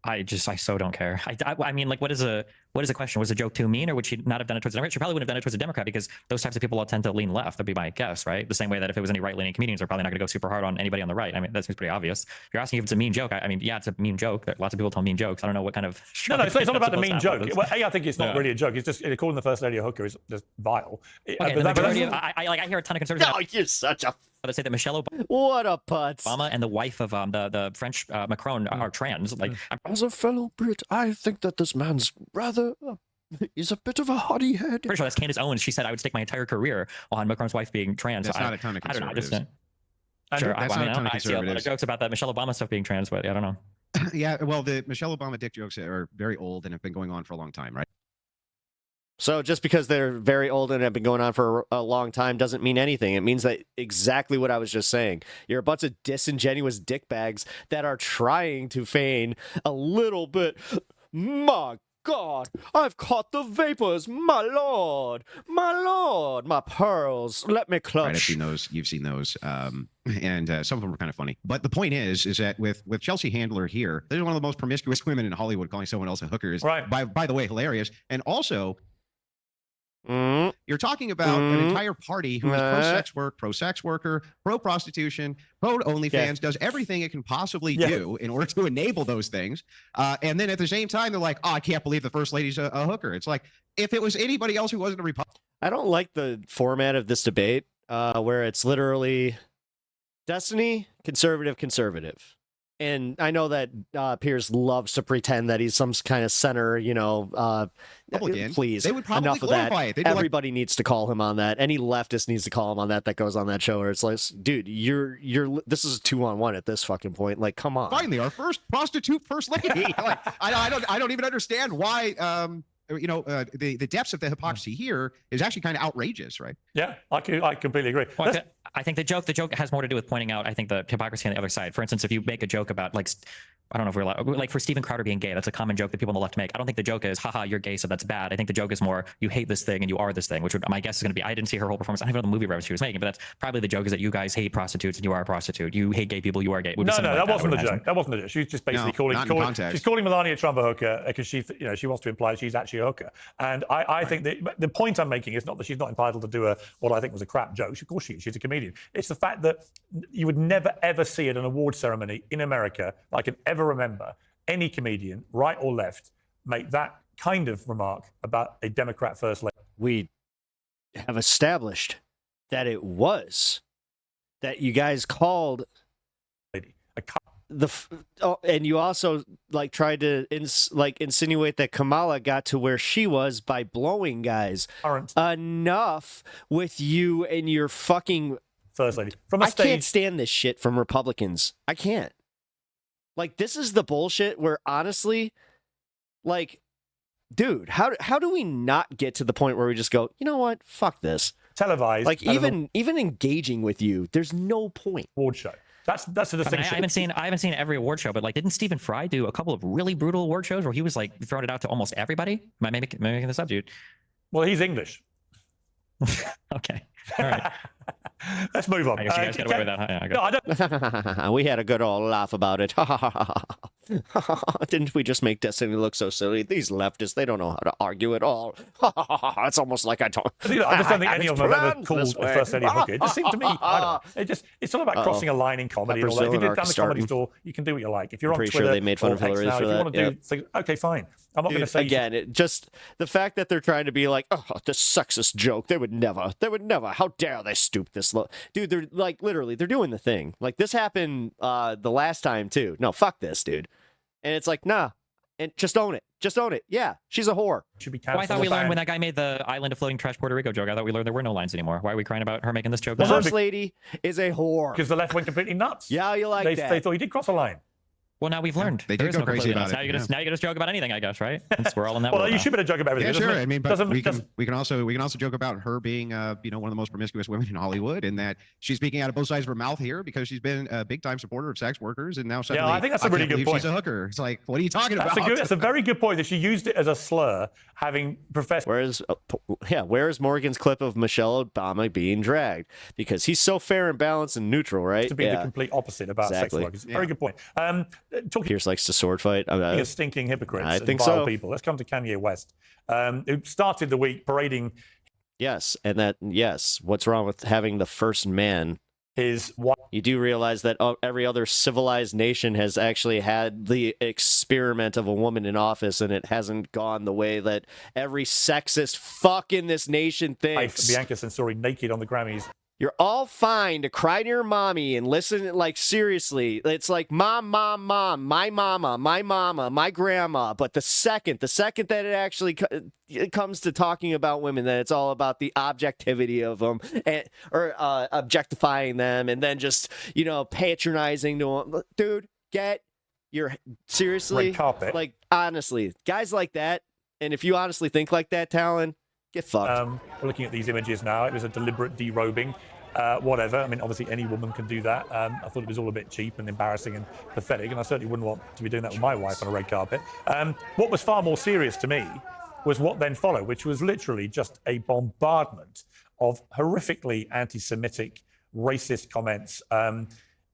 I so don't care. I mean, like, what is the question? Was the joke too mean, or would she not have done it towards a Democrat? She probably wouldn't have done it towards a Democrat because those types of people all tend to lean left. That'd be my guess, right? The same way that if it was any right-leaning comedians, they're probably not going to go super hard on anybody on the right. I mean, that seems pretty obvious. If you're asking if it's a mean joke, I mean, yeah, it's a mean joke. Lots of people tell mean jokes. I don't know what kind of... No, it's not about the mean joke. Well, I think it's not really a joke. It's just calling the First Lady a hooker is just vile. Okay, the majority of, I hear a ton of conservatives... Oh, you're such a... They say that Michelle Obama... What a putz. Obama and the wife of the French Macron are trans. Like, As a fellow Brit, I think that this man's rather... he's a bit of a hottie head. pretty sure that's Candace Owens. She said, I would stake my entire career on Macron's wife being trans. That's So not a ton of I don't know. conservatives. Sure, That's not a ton of I see a lot of conservatives. jokes about that Michelle Obama stuff being trans, but I don't know. Yeah, well, the Michelle Obama dick jokes are very old and have been going on for a long time, right? So just because they're very old and have been going on for a long time doesn't mean anything. It means that exactly what I was just saying. You're a bunch of disingenuous dickbags that are trying to feign a little bit. My God, I've caught the vapors, my lord, my pearls. Let me clutch. Right, you've seen those, and some of them are kind of funny. But the point is that with Chelsea Handler here, they're one of the most promiscuous women in Hollywood. Calling someone else a hooker is, right. by the way, hilarious. And also, you're talking about an entire party who is pro-sex work, pro-sex worker, pro-prostitution, pro-OnlyFans, does everything it can possibly do in order to enable those things. And then at the same time, they're like, oh, I can't believe the First Lady's a hooker. It's like, if it was anybody else who wasn't a Republican. I don't like the format of this debate where it's literally Destiny, conservative. And I know that Piers loves to pretend that he's some kind of center, please, they would probably enough of that. It. Everybody needs to call him on that. Any leftist needs to call him on that goes on that show where it's like, dude, this is a 2-on-1 at this fucking point. Like, come on. Finally, our first prostitute first lady. Like, I don't even understand why, the depths of the hypocrisy here is actually kind of outrageous, right? Yeah, I completely agree. Well, I think the joke has more to do with pointing out, I think, the hypocrisy on the other side. For instance, if you make a joke about, like, I don't know if we're allowed, like, for Stephen Crowder being gay, that's a common joke that people on the left make. I don't think the joke is, haha, you're gay, so that's bad. I think the joke is more, you hate this thing and you are this thing, which my guess is going to be, I didn't see her whole performance. I don't even know the movie reference she was making, but that's probably the joke is that you guys hate prostitutes and you are a prostitute. You hate gay people, you are gay. No, that wasn't the joke. That wasn't the joke. She's just basically calling Melania Trump a hooker because she wants to imply she's actually a hooker. And I think the point I'm making is not that she's not entitled to do what I think was a crap joke. Of course she's a comedian. It's the fact that you would never ever see at an award ceremony in America that I can ever remember any comedian, right or left, make that kind of remark about a Democrat first lady. We have established that it was that you guys called and you also tried to insinuate that Kamala got to where she was by blowing guys. Enough with you and your fucking first lady from a stage. I can't stand this shit from Republicans. I can't. Like, this is the bullshit where, honestly, like, dude, how do we not get to the point where we just go, you know what, fuck this, televised? Like, even engaging with you, therethere's no point. Award show. That's the distinction. I haven't seen every award show, but like, didn't Stephen Fry do a couple of really brutal award shows where he was like throwing it out to almost everybody? Am I making this up, dude? Well, he's English. Okay. All right. Let's move on. I guess you guys get away with that. Yeah, no, I don't. We had a good old laugh about it. Didn't we just make Destiny look so silly? These leftists, they don't know how to argue at all. It's almost like I don't. I just don't think any of them have ever called the first lady a hooker. It just seemed to me, I don't know. It's all about crossing a line in comedy and all that. If you did down the comedy store, you can do what you like. If you're on Pretty Twitter, sure they made fun or of Hillary X now, for if you that. want to do things, okay, fine. I'm not going to say again. It just the fact that they're trying to be like, oh, this sexist joke. They would never. How dare they stoop this low, dude? They're like literally, they're doing the thing. Like this happened the last time too. No, fuck this, dude. And it's like, nah, and just own it. Just own it. Yeah, she's a whore. Should be I thought we learned when that guy made the island of floating trash Puerto Rico joke. I thought we learned there were no lines anymore. Why are we crying about her making this joke? The first lady is a whore. Because the left went completely nuts. Yeah, you like that. They thought he did cross a line. Well, now we've learned. They There did is go crazy about completely it. else. Now you can just joke about anything, I guess, right? Since we're all in that Well, world you now. should be able to joke about everything. Yeah, sure. Doesn't- I mean, but doesn't- we can also joke about her being, one of the most promiscuous women in Hollywood, and that she's speaking out of both sides of her mouth here because she's been a big time supporter of sex workers, and now suddenly, I think that's a really can't good believe point. She's a hooker. It's like, what are you talking about? That's a very good point that she used it as a slur, having professed. Where's Morgan's clip of Michelle Obama being dragged? Because he's so fair and balanced and neutral, right? To be the complete opposite about sex Exactly. workers. Very good point. Talking Pierce likes to sword fight. of stinking hypocrites I and think vile so. people, let's come to Kanye West, who started the week parading Yes, what's wrong with having the first man? his wife. You do realize that every other civilized nation has actually had the experiment of a woman in office, and it hasn't gone the way that every sexist fuck in this nation thinks. Bianca Censori naked on the Grammys. You're all fine to cry to your mommy and listen, like, seriously. It's like, mom, my mama, my grandma. But the second that it actually it comes to talking about women, then it's all about the objectivity of them, or objectifying them, and then just, patronizing to them. Dude, seriously? Red carpet. Like, honestly, guys like that, and if you honestly think like that, Talon, get fucked. We're looking at these images now. It was a deliberate derobing. Whatever. I mean, obviously, any woman can do that. I thought it was all a bit cheap and embarrassing and pathetic, and I certainly wouldn't want to be doing that with my wife on a red carpet. What was far more serious to me was what then followed, which was literally just a bombardment of horrifically anti-Semitic, racist comments.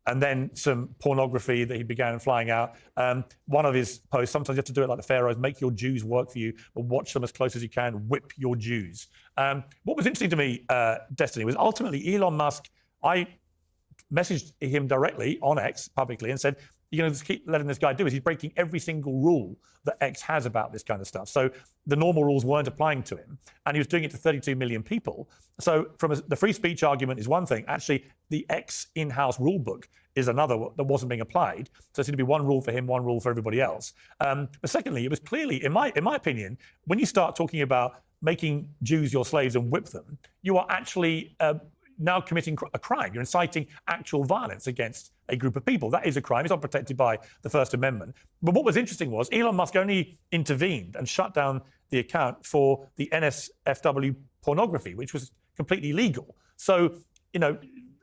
And then some pornography that he began flying out. One of his posts, sometimes you have to do it like the Pharaohs, make your Jews work for you, but watch them as close as you can, whip your Jews. What was interesting to me, Destiny, was ultimately Elon Musk, I messaged him directly on X publicly and said, you're going to just keep letting this guy do it. He's breaking every single rule that X has about this kind of stuff. So the normal rules weren't applying to him, and he was doing it to 32 million people. So the free speech argument is one thing. Actually, the X in-house rule book is another that wasn't being applied. So it seemed to be one rule for him, one rule for everybody else. But secondly, it was clearly, in my opinion, when you start talking about making Jews your slaves and whip them, you are actually now committing a crime. You're inciting actual violence against a group of people. That is a crime. It's not protected by the First Amendment. But what was interesting was Elon Musk only intervened and shut down the account for the NSFW pornography, which was completely legal. So,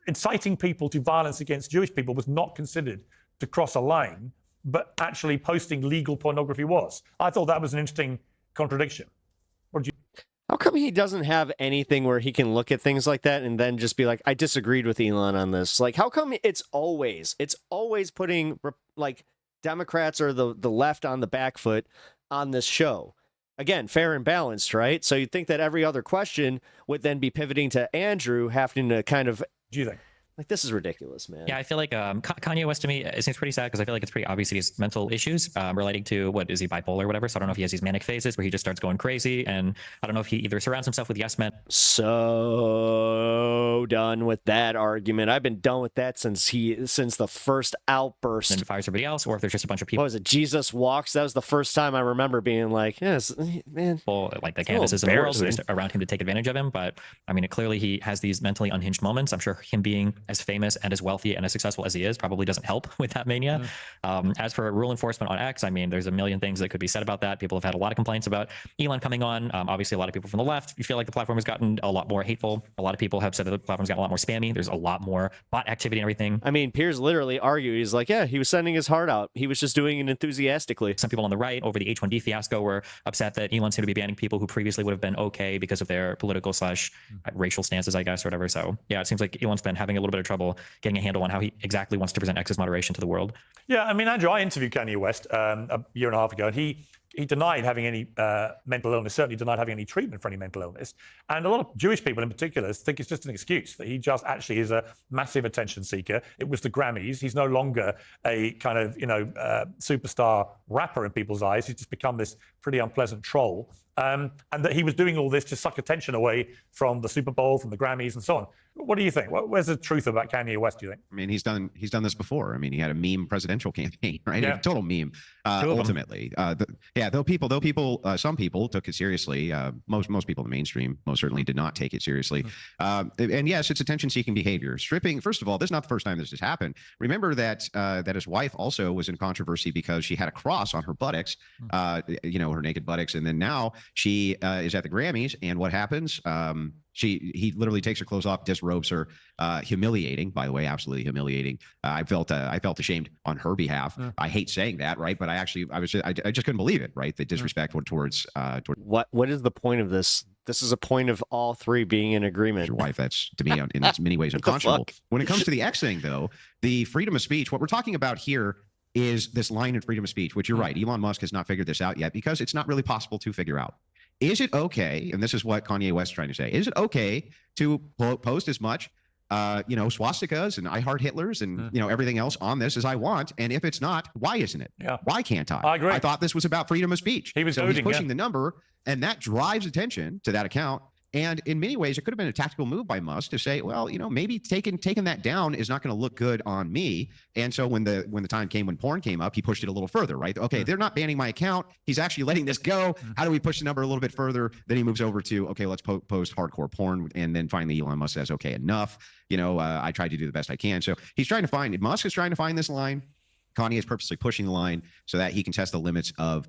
inciting people to violence against Jewish people was not considered to cross a line, but actually posting legal pornography was. I thought that was an interesting contradiction. What did you? How come he doesn't have anything where he can look at things like that and then just be like, I disagreed with Elon on this? Like, how come it's always putting like Democrats or the left on the back foot on this show? Again, fair and balanced, right? So you'd think that every other question would then be pivoting to Andrew having to kind of, Do you think? like, this is ridiculous, man. Yeah, I feel like Kanye West to me, it seems pretty sad because I feel like it's pretty obvious he has mental issues relating to, what is he, bipolar or whatever? So I don't know if he has these manic phases where he just starts going crazy, and I don't know if he either surrounds himself with yes men. So done with that argument. I've been done with that since the first outburst. And fires everybody else, or if there's just a bunch of people What was it? Jesus Walks. That was the first time I remember being like, yes, man. like the canvases in the world who are around him to take advantage of him. But I mean, clearly he has these mentally unhinged moments. I'm sure him being as famous and as wealthy and as successful as he is probably doesn't help with that mania. As for rule enforcement on X, I mean, there's a million things that could be said about that. People have had a lot of complaints about Elon coming on. Obviously, a lot of people from the left, you feel like the platform has gotten a lot more hateful. A lot of people have said that the platform's gotten a lot more spammy. There's a lot more bot activity and everything. I mean, Piers literally argued. He's like, yeah, he was sending his heart out. He was just doing it enthusiastically. Some people on the right over the H-1B fiasco were upset that Elon seemed to be banning people who previously would have been okay because of their political / racial stances, I guess, or whatever. So yeah, it seems like Elon's been having a little bit of trouble getting a handle on how he exactly wants to present X's moderation to the world. Yeah, I mean, Andrew, I interviewed Kanye West a year and a half ago, and he denied having any mental illness, certainly denied having any treatment for any mental illness. And a lot of Jewish people in particular think it's just an excuse, that he just actually is a massive attention seeker. It was the Grammys. He's no longer a kind of, superstar rapper in people's eyes. He's just become this pretty unpleasant troll. And that he was doing all this to suck attention away from the Super Bowl, from the Grammys, and so on. What do you think? Where's the truth about Kanye West, do you think? I mean, he's done this before. I mean, he had a meme presidential campaign, right? Yeah. A total meme, ultimately. Some people took it seriously. Most people in the mainstream most certainly did not take it seriously. And yes, it's attention-seeking behavior. Stripping, first of all, this is not the first time this has happened. Remember that his wife also was in controversy because she had a cross on her buttocks, her naked buttocks, and then now she is at the Grammys, and what happens? He literally takes her clothes off, disrobes her, humiliating, by the way, absolutely humiliating. I felt ashamed on her behalf. I hate saying that, right? But I just couldn't believe it, right? The disrespect towards What is the point of this? This is a point of all three being in agreement. Your wife, that's to me in many ways unconscionable. When it comes to the X thing, though, the freedom of speech, what we're talking about here is this line in freedom of speech, which you're right, Elon Musk has not figured this out yet because it's not really possible to figure out. Is it okay, and this is what Kanye West is trying to say, is it okay to post as much, swastikas and I heart Hitlers and, everything else on this as I want? And if it's not, why isn't it? Yeah. Why can't I? I agree. I thought this was about freedom of speech. He's pushing the number, and that drives attention to that account. And in many ways, it could have been a tactical move by Musk to say, well, maybe taking that down is not going to look good on me. And so when the time came when porn came up, he pushed it a little further, right? Okay, they're not banning my account. He's actually letting this go. How do we push the number a little bit further? Then he moves over to, okay, let's post hardcore porn. And then finally Elon Musk says, okay, enough. I tried to do the best I can. So he's trying to find, Musk is trying to find this line. Kanye is purposely pushing the line so that he can test the limits of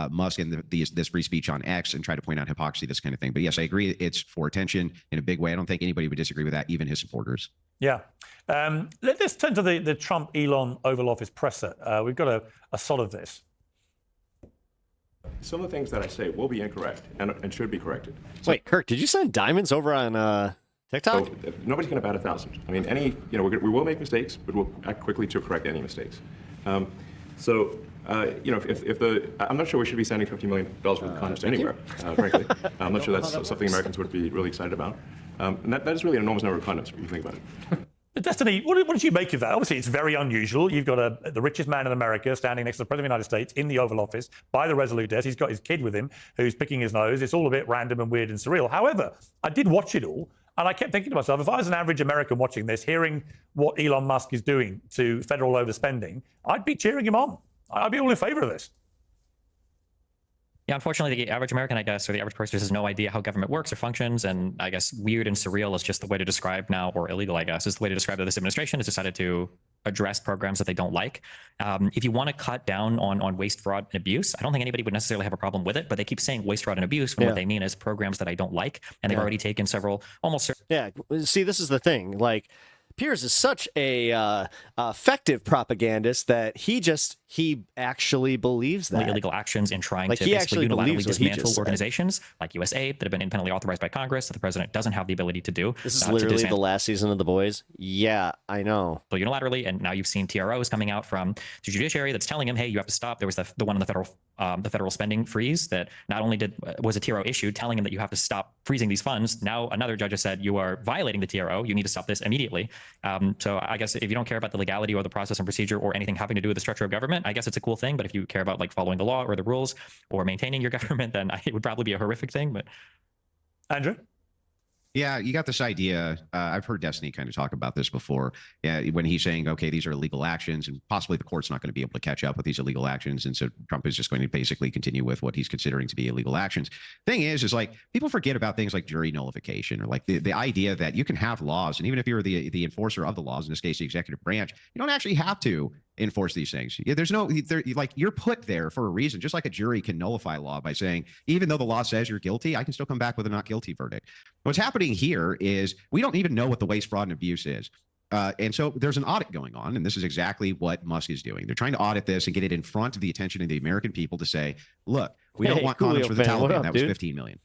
Musk and this free speech on X and try to point out hypocrisy, this kind of thing. But yes, I agree. It's for attention in a big way. I don't think anybody would disagree with that, even his supporters. Yeah. Let's turn to the Trump-Elon Oval Office presser. We've got a shot of this. Some of the things that I say will be incorrect and should be corrected. Wait, Kirk, did you send diamonds over on TikTok? So, nobody's going to bat 1,000. I mean, we will make mistakes, but we'll act quickly to correct any mistakes. I'm not sure we should be sending $50 million worth of condoms anywhere, frankly. I'm not sure that's something Americans would be really excited about. And that is really an enormous number of condoms, when you think about it. Destiny, what did you make of that? Obviously, it's very unusual. You've got the richest man in America standing next to the President of the United States in the Oval Office by the Resolute desk. He's got his kid with him who's picking his nose. It's all a bit random and weird and surreal. However, I did watch it all, and I kept thinking to myself, if I was an average American watching this, hearing what Elon Musk is doing to federal overspending, I'd be cheering him on. I'd be all in favor of this. Yeah, unfortunately, the average American, I guess, or the average person has no idea how government works or functions. And I guess weird and surreal is just the way to describe now, or illegal, I guess, is the way to describe that this administration has decided to address programs that they don't like. If you want to cut down on waste, fraud, and abuse, I don't think anybody would necessarily have a problem with it, but they keep saying waste, fraud, and abuse when what they mean is programs that I don't like. And they've already taken several almost... Yeah, see, this is the thing. Like, Piers is such a effective propagandist that he actually believes that illegal actions in trying to he basically actually unilaterally believes what he dismantle just said. organizations like USAID that have been independently authorized by Congress that the president doesn't have the ability to do. This is literally the last season of The Boys. Yeah, I know. So unilaterally, and now you've seen TROs coming out from the judiciary that's telling him, hey, you have to stop. There was the one in the federal spending freeze that not only was a TRO issued telling him that you have to stop freezing these funds. Now another judge has said you are violating the TRO. You need to stop this immediately. So I guess if you don't care about the legality or the process and procedure or anything having to do with the structure of government, I guess it's a cool thing. But if you care about like following the law or the rules or maintaining your government, then it would probably be a horrific thing. But Andrew? Yeah, you got this idea. I've heard Destiny kind of talk about this before. Yeah, when he's saying, okay, these are illegal actions, and possibly the court's not going to be able to catch up with these illegal actions. And so Trump is just going to basically continue with what he's considering to be illegal actions. Thing is like people forget about things like jury nullification, or like the idea that you can have laws. And even if you're the enforcer of the laws, in this case, the executive branch, you don't actually have to enforce these things. Yeah, there's no, like you're put there for a reason, just like a jury can nullify law by saying, even though the law says you're guilty, I can still come back with a not guilty verdict. What's happening here is we don't even know what the waste, fraud, and abuse is. And so there's an audit going on, and this is exactly what Musk is doing. They're trying to audit this and get it in front of the attention of the American people to say, look, we don't want condoms for the Taliban. That was 15 million.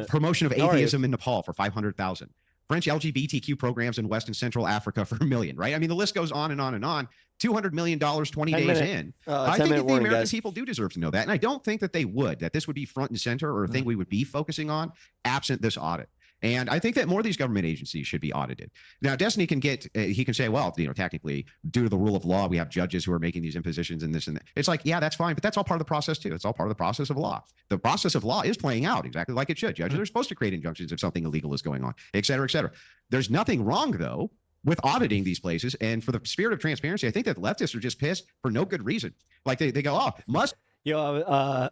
Promotion of atheism in Nepal for 500,000. French LGBTQ programs in West and Central Africa for $1 million, right? I mean, the list goes on and on and on. $200 million 20 days in. I think that the American people do deserve to know that. And I don't think that they would, that this would be front and center or a thing we would be focusing on absent this audit. And I think that more of these government agencies should be audited. Now, Destiny can get, he can say, well, technically, due to the rule of law, we have judges who are making these impositions and this and that. It's like, yeah, that's fine, but that's all part of the process too. It's all part of the process of law. The process of law is playing out exactly like it should. Judges are supposed to create injunctions if something illegal is going on, et cetera, et cetera. There's nothing wrong, though, with auditing these places. And for the spirit of transparency, I think that leftists are just pissed for no good reason. Like they go, oh, Musk. Yo,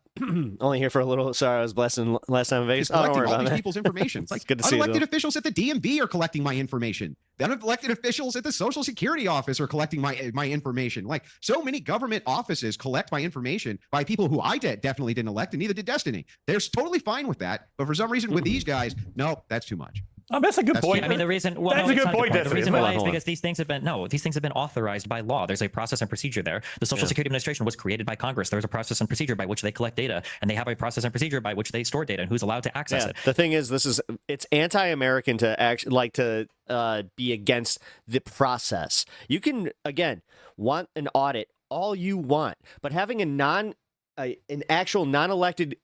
only here for a little. Sorry, I was blessing last time in Vegas. He's collecting all these people's information. It's like good to see unelected officials at the DMV are collecting my information. The unelected officials at the Social Security office are collecting my information. Like so many government offices collect my information by people who I definitely didn't elect, and neither did Destiny. They're totally fine with that, but for some reason with these guys, no, that's too much. That's a good point. I mean, the reason that's a good point. The reason why is because these things have been authorized by law. There's a process and procedure there. The Social Security Administration was created by Congress. There's a process and procedure by which they collect data, and they have a process and procedure by which they store data and who's allowed to access it. The thing is, it's anti-American to actually be against the process. You can want an audit all you want, but having an actual non-elected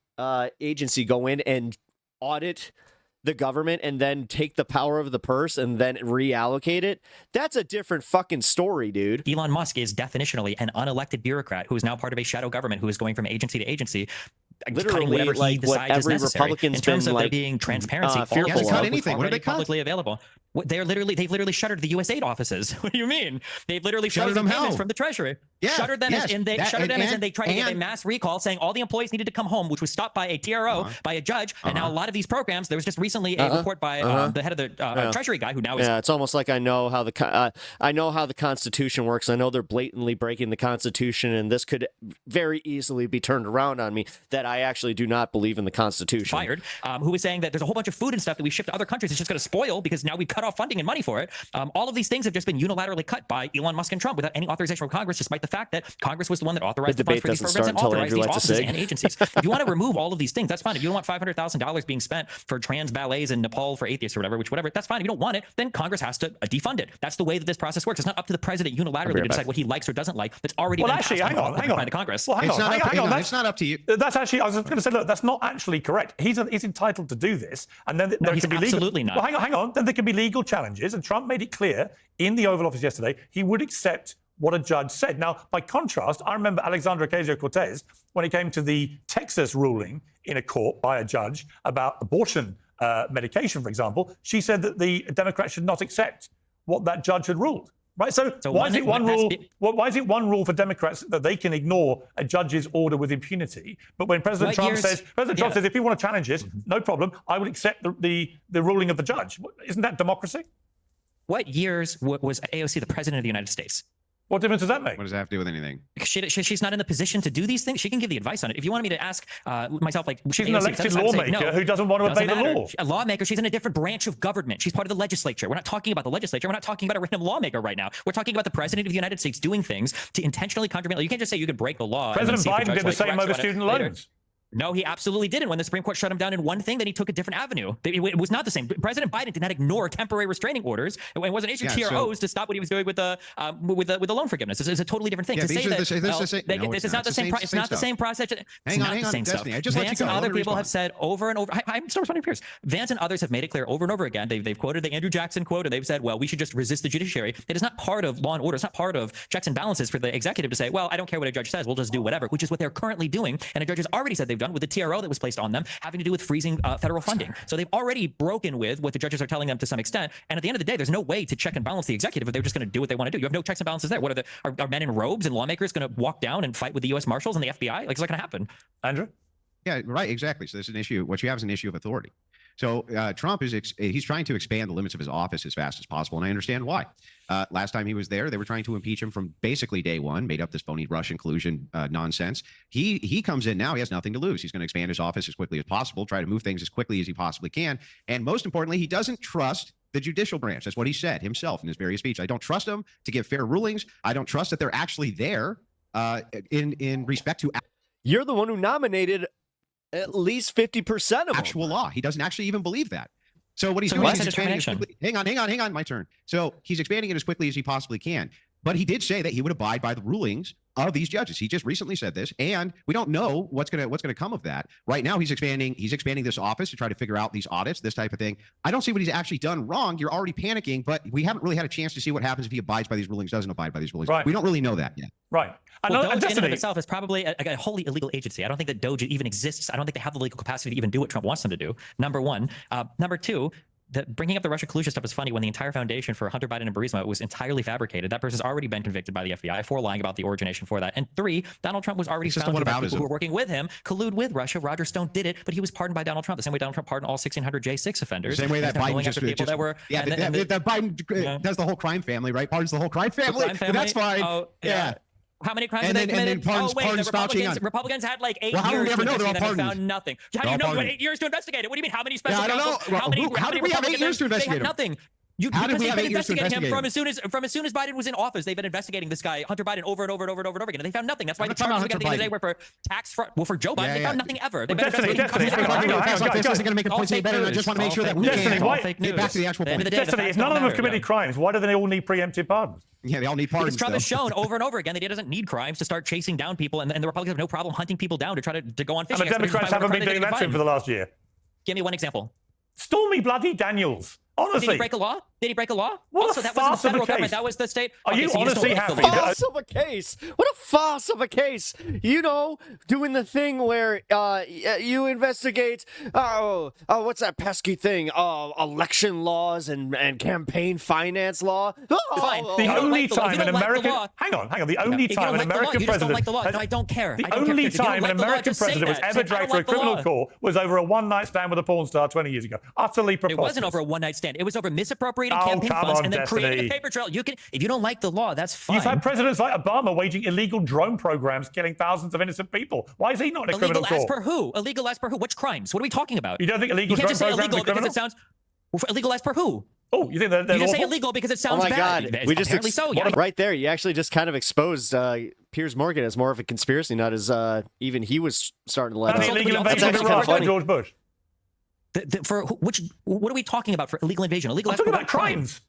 agency go in and audit the government and then take the power of the purse and then reallocate it, that's a different fucking story, dude. Elon Musk is definitionally an unelected bureaucrat who is now part of a shadow government who is going from agency to agency, cutting whatever he decides is necessary. In terms of there being transparency, all of this anything. What are they publicly available. They've literally shuttered the USAID offices. What do you mean? They've literally shuttered them payments from the Treasury. Yeah, shuttered them as in they tried to get a mass recall saying all the employees needed to come home, which was stopped by a TRO, by a judge. And now a lot of these programs, there was just recently a report by the head of the Treasury guy who now is. Yeah, it's almost like I know how the Constitution works. I know they're blatantly breaking the Constitution, and this could very easily be turned around on me that I actually do not believe in the Constitution. Fired, who was saying that there's a whole bunch of food and stuff that we ship to other countries. It's just going to spoil because now we've cut off funding and money for it. All of these things have just been unilaterally cut by Elon Musk and Trump without any authorization from Congress, despite the fact that Congress was the one that authorized the funds for these programs and authorized these offices and agencies. If you want to remove all of these things, that's fine. If you don't want $500,000 being spent for trans ballets in Nepal for atheists or whatever, that's fine. If you don't want it, then Congress has to defund it. That's the way that this process works. It's not up to the president unilaterally to decide what he likes or doesn't like. That's already been passed hang on. by the Congress. Well, hang on. It's not up to you. That's actually, I was going to say, look, that's not actually correct. He's entitled to do this, and then there can be absolutely legal. Not. Well, hang on. Then there can be legal challenges, and Trump made it clear in the Oval Office yesterday he would accept what a judge said. Now, by contrast, I remember Alexandra Ocasio-Cortez when it came to the Texas ruling in a court by a judge about abortion medication, for example. She said that the Democrats should not accept what that judge had ruled. Right. So why is it one rule? Why is it one rule for Democrats that they can ignore a judge's order with impunity? But when President Trump says, if you want to challenge this, no problem, I would accept the ruling of the judge. Isn't that democracy? What years was AOC the president of the United States? What difference does that make? What does that have to do with anything? She's not in the position to do these things. She can give the advice on it. If you wanted me to ask myself, like she's an elected lawmaker who doesn't want to obey the law. A lawmaker. She's in a different branch of government. She's part of the legislature. We're not talking about the legislature. We're not talking about a random lawmaker right now. We're talking about the president of the United States doing things to intentionally contravene. You can't just say you could break the law. President Biden did the same over student loans. No, he absolutely didn't. When the Supreme Court shut him down in one thing, then he took a different avenue. It was not the same. President Biden did not ignore temporary restraining orders. It wasn't issuing TROs to stop what he was doing with the loan forgiveness. This is a totally different thing. Yeah, to say this is not the same. It's not the same process. Hang on, Destiny. I just Vance and other people have said over and over. I'm still responding to Piers. Vance and others have made it clear over and over again. They've quoted the Andrew Jackson quote, and they've said, well, we should just resist the judiciary. It is not part of law and order. It's not part of checks and balances for the executive to say, well, I don't care what a judge says. We'll just do whatever, which is what they're currently doing. And a judge has already said done with the TRO that was placed on them, having to do with freezing federal funding. So they've already broken with what the judges are telling them to some extent. And at the end of the day, there's no way to check and balance the executive if they're just going to do what they want to do. You have no checks and balances there. What are men in robes and lawmakers going to walk down and fight with the U.S. Marshals and the FBI? Like, it's not going to happen. Andrew? Yeah, right, exactly. So there's an issue. What you have is an issue of authority. So Trump he's trying to expand the limits of his office as fast as possible, and I understand why. Last time he was there, they were trying to impeach him from basically day one, made up this phony Russian collusion nonsense. He comes in now, he has nothing to lose. He's going to expand his office as quickly as possible, try to move things as quickly as he possibly can, and most importantly, he doesn't trust the judicial branch. That's what he said himself in his various speeches. I don't trust them to give fair rulings. I don't trust that they're actually there in respect to You're the one who nominated at least 50% of actual law. He doesn't actually even believe that. So what he's doing is expanding as quickly. Hang on, my turn. So he's expanding it as quickly as he possibly can. But he did say that he would abide by the rulings of these judges. He just recently said this, and we don't know what's gonna come of that. Right now, he's expanding this office to try to figure out these audits, this type of thing. I don't see what he's actually done wrong. You're already panicking, but we haven't really had a chance to see what happens if he abides by these rulings, doesn't abide by these rulings. Right. We don't really know that yet. Right. Well, Doge in and of itself is probably a wholly illegal agency. I don't think that Doge even exists. I don't think they have the legal capacity to even do what Trump wants them to do. Number one. Number two, bringing up the Russia collusion stuff is funny when the entire foundation for Hunter Biden and Burisma was entirely fabricated. That person's already been convicted by the FBI for lying about the origination for that. And three, Donald Trump was already found to have people who were working with him collude with Russia. Roger Stone did it, but he was pardoned by Donald Trump the same way Donald Trump pardoned all 1,600 J6 offenders. The same way that Biden Biden does the whole crime family, right? Pardons the whole crime family. That's fine. Oh, yeah. How many crimes and have they committed? And then pardons the Republicans had like 8 years to investigate and found nothing. How do you know you had 8 years to investigate it? What do you mean? How many special counsels? How did we have 8 years to investigate him? Nothing. How did we have 8 years to investigate him investigate from as soon as Biden was in office? They've been investigating this guy, Hunter Biden, over and over again, and they found nothing. That's why the charges we got the other day were for tax fraud. Well, for Joe Biden, they found nothing ever. They've been investigating. This doesn't going to make the point any better. I just want to make sure that we get back to the actual point. Destiny, if none of them have committed crimes, why do they all need preemptive pardons? Yeah, they all need pardons. Because Trump has shown over and over again that he doesn't need crimes to start chasing down people, and the Republicans have no problem hunting people down to try to go on fishing. And the Democrats haven't been doing that to him for the last year. Give me one example. Stormy bloody Daniels. Honestly. Did he break a law? Did he break a law? What also, a that wasn't the federal government. case. That was the state. Are you honestly happy? Farce of a case. What a farce of a case. You know, doing the thing where you investigate, what's that pesky thing? Election laws and campaign finance law. Fine. The only time an American... Hang on. The only time an American president... No, I don't care. The only time an American president was ever dragged through a criminal court was over a one-night stand with a porn star 20 years ago. Utterly preposterous. It wasn't over a one-night stand. It was over misappropriating campaign funds and then creating a paper trail. If you don't like the law, that's fine. You've had presidents like Obama waging illegal drone programs, killing thousands of innocent people. Why is he not in a criminal court? Illegal as per who? Illegal as per who? Which crimes? What are we talking about? You don't think illegal drone programs are criminal? Because it sounds... Illegal as per who? Oh, you think they're You just say lawful? illegal because it sounds bad. Oh my God. We just right there, you actually just kind of exposed Piers Morgan as more of a conspiracy nut as even he was starting to let And out. the illegal invasion of Iraq by George Bush. What are we talking about for illegal invasion? Illegal. I'm talking about crimes.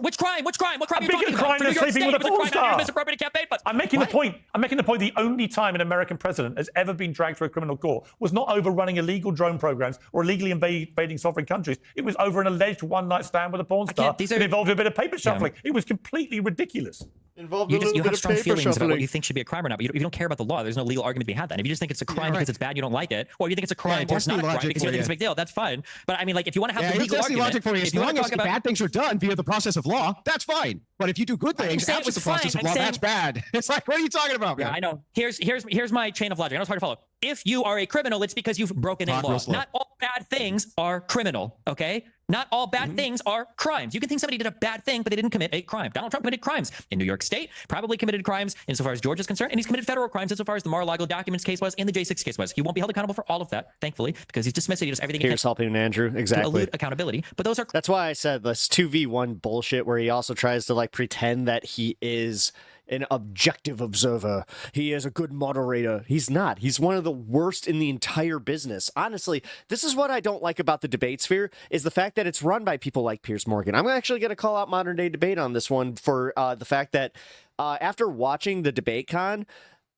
Which crime? What crime are you talking crime about? is sleeping with a porn star. Misappropriated campaign funds. I'm making the point. The only time an American president has ever been dragged through a criminal court was not over running illegal drone programs or illegally invading sovereign countries. It was over an alleged one-night stand with a porn star. It involved a bit of paper shuffling. It was completely ridiculous. You have strong feelings about what you think should be a crime or not, but you don't care about the law. There's no legal argument to be had then. If you just think it's a crime because it's bad, you don't like it, or you think it's a crime or it's not a crime because you think it's a big deal, that's fine. But I mean, like, if you want to have the legal argument, logic for you. As long as bad things are done via the process of law, that's fine. But if you do good things after the process of law, that's bad. It's like, what are you talking about, man? Yeah, I know. Here's my chain of logic. I know it's hard to follow. If you are a criminal, it's because you've broken a law. Not all bad things are criminal, okay? Not all bad things are crimes. You can think somebody did a bad thing, but they didn't commit a crime. Donald Trump committed crimes in New York State, probably committed crimes insofar as Georgia is concerned, and he's committed federal crimes insofar as the Mar-a-Lago documents case was and the J6 case was. He won't be held accountable for all of that, thankfully, because he's dismissed it. He does everything Here's helping Andrew, exactly. To elude accountability. But those are... That's why I said this 2v1 bullshit where he also tries to like pretend that he is an objective observer. He is a good moderator. He's not. He's one of the worst in the entire business. Honestly, this is what I don't like about the debate sphere, is the fact that it's run by people like Piers Morgan. I'm actually going to call out Modern Day Debate on this one for the fact that after watching the debate con,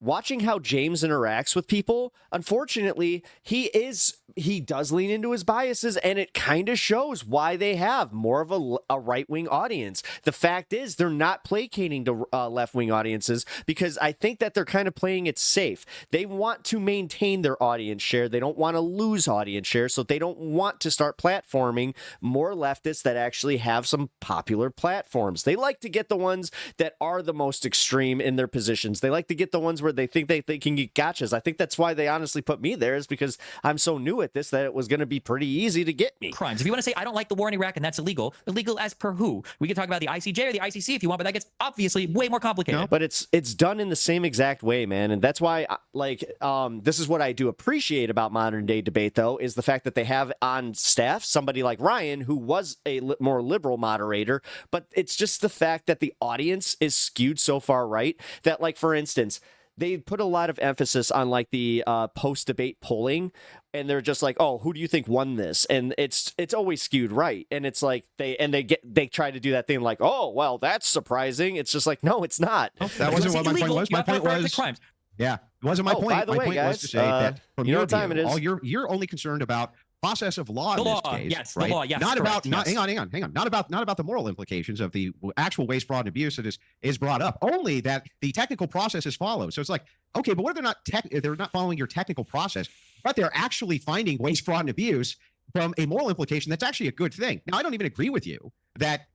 watching how James interacts with people, unfortunately, he does lean into his biases, and it kind of shows why they have more of a right-wing audience. The fact is, they're not placating to left-wing audiences because I think that they're kind of playing it safe. They want to maintain their audience share. They don't want to lose audience share, so they don't want to start platforming more leftists that actually have some popular platforms. They like to get the ones that are the most extreme in their positions. They like to get the ones where they think they can get gotchas. I think that's why they honestly put me there, is because I'm so new at this that it was going to be pretty easy to get me. Crimes. If you want to say, I don't like the war in Iraq and that's illegal, illegal as per who? We can talk about the ICJ or the ICC if you want, but that gets obviously way more complicated. No, but it's done in the same exact way, man. And that's why, this is what I do appreciate about modern day debate, though, is the fact that they have on staff somebody like Ryan, who was a more liberal moderator, but it's just the fact that the audience is skewed so far right that, like, for instance, they put a lot of emphasis on like the post-debate polling, and they're just like, oh, who do you think won this? And it's always skewed right. And it's like they try to do that thing like, oh, well, that's surprising. It's just like, no, it's not. That wasn't what my point was. My point was crimes. Yeah, it wasn't my point. By the my way, point guys, was to say that from you know your what time view, it is. all you're only concerned about process of law in this case, yes, right? the law, yes, not correct, about not yes. hang on. Not about the moral implications of the actual waste, fraud, and abuse that is brought up. Only that the technical process is followed. So it's like, okay, but what if they're not following your technical process, but they're actually finding waste, fraud, and abuse from a moral implication? That's actually a good thing. Now, I don't even agree with you that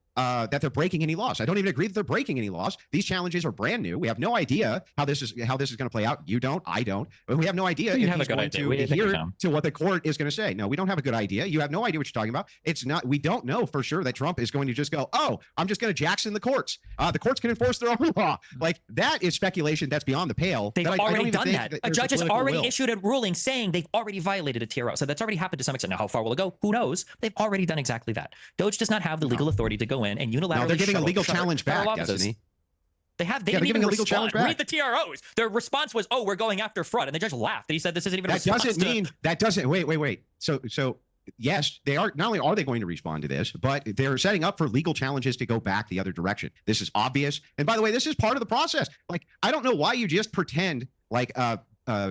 they're breaking any laws. I don't even agree that they're breaking any laws. These challenges are brand new. We have no idea how this is going to play out. You don't, I don't. But we have no idea if he's going to adhere to what the court is going to say. No, we don't have a good idea. You have no idea what you're talking about. It's not. We don't know for sure that Trump is going to just go, oh, I'm just going to Jackson the courts. The courts can enforce their own law. Like, that is speculation that's beyond the pale. They've already done that. A judge has already will. issued a ruling saying they've already violated a TRO. So that's already happened to some extent. Now, how far will it go? Who knows? They've already done exactly that. Doge does not have the legal authority to go in and unilaterally a legal challenge back, Destiny. They didn't even respond. Read the TROs. Their response was, "Oh, we're going after fraud," and the judge laughed and he said, "This isn't even." Wait. So yes, they are. Not only are they going to respond to this, but they're setting up for legal challenges to go back the other direction. This is obvious, and by the way, this is part of the process. Like, I don't know why you just pretend like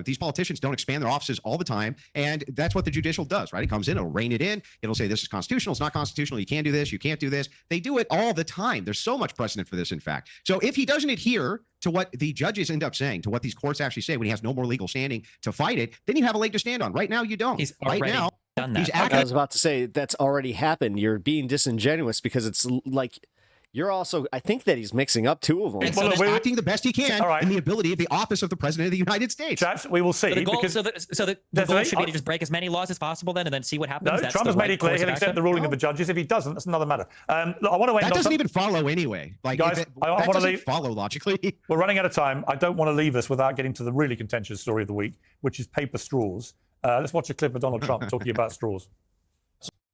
these politicians don't expand their offices all the time, and that's what the judicial does, right? It comes in, it'll rein it in, it'll say this is constitutional, it's not constitutional, you can't do this, you can't do this. They do it all the time. There's so much precedent for this, in fact. So if he doesn't adhere to what the judges end up saying, to what these courts actually say when he has no more legal standing to fight it, then you have a leg to stand on. Right now, you don't. He's already done that. I was about to say that's already happened. You're being disingenuous because it's like, you're also, I think that he's mixing up two of them. Well, he's acting the best he can in the ability of the office of the President of the United States. Chaps, we will see. So the goal should be to just break as many laws as possible then, and then see what happens. No, Trump has made it clear he'll accept the ruling of the judges. If he doesn't, that's another matter. Look, I want to end that doesn't even follow anyway. Like, guys, I want to leave. Follow logically. We're running out of time. I don't want to leave us without getting to the really contentious story of the week, which is paper straws. Let's watch a clip of Donald Trump talking about straws.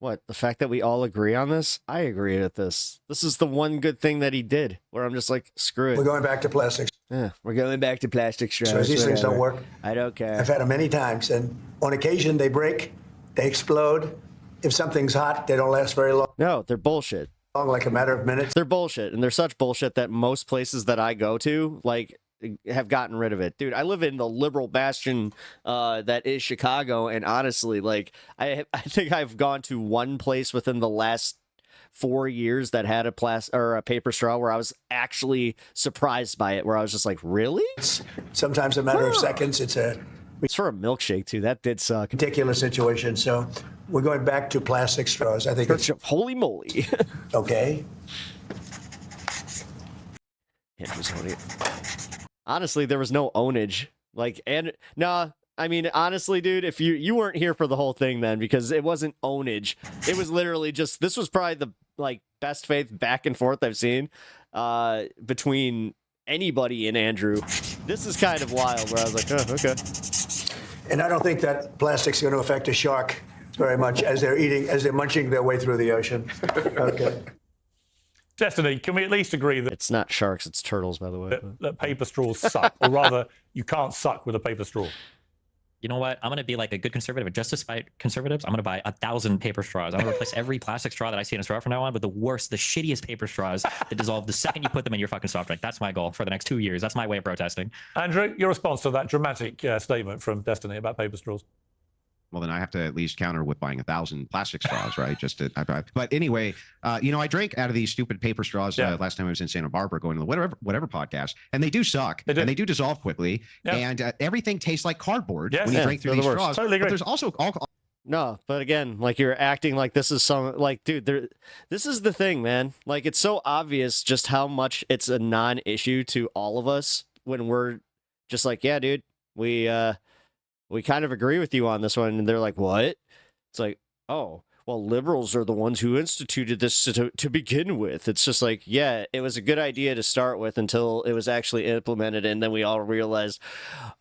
What, the fact that we all agree on this? I agree with this. This is the one good thing that he did, where I'm just like, screw it. We're going back to plastics. Yeah, we're going back to plastic straws. So these things don't work. I don't care. I've had them many times, and on occasion they break, they explode. If something's hot, they don't last very long. No, they're bullshit. Like a matter of minutes. They're bullshit, and they're such bullshit that most places that I go to, like, have gotten rid of it. Dude, I live in the liberal bastion that is Chicago, and honestly, like, I think I've gone to one place within the last 4 years that had a paper straw where I was actually surprised by it, where I was just like, really? It's sometimes a matter of seconds. It's for a milkshake too. That did suck. Ridiculous situation. So we're going back to plastic straws. I think it's holy moly. Okay. Honestly, there was no ownage. Like, and nah, I mean, honestly, dude, if you weren't here for the whole thing then, because it wasn't ownage. It was literally just, this was probably the like best faith back and forth I've seen between anybody and Andrew. This is kind of wild, where I was like, oh, okay. And I don't think that plastic's going to affect a shark very much as they're munching their way through the ocean. Okay. Destiny, can we at least agree that it's not sharks, it's turtles, by the way. That paper straws suck, or rather, you can't suck with a paper straw? you know what? I'm going to be like a good conservative. And just to spite conservatives, I'm going to buy 1,000 paper straws. I'm going to replace every plastic straw that I see in a straw from now on with the worst, the shittiest paper straws that dissolve the second you put them in your fucking soft drink. That's my goal for the next 2 years. That's my way of protesting. Andrew, your response to that dramatic statement from Destiny about paper straws? Well, then I have to at least counter with buying 1,000 plastic straws, right? But anyway, I drank out of these stupid paper straws last time I was in Santa Barbara going to the whatever podcast, and they do suck, and they do dissolve quickly, and everything tastes like cardboard when you drink through these straws. Totally agree. But there's also alcohol. No, but again, like you're acting like this is some like, dude, this is the thing, man. Like it's so obvious just how much it's a non-issue to all of us when we're just like, yeah, dude, we kind of agree with you on this one. And they're like, what? It's like, oh, well, liberals are the ones who instituted this to begin with. It's just like, yeah, it was a good idea to start with until it was actually implemented. And then we all realized,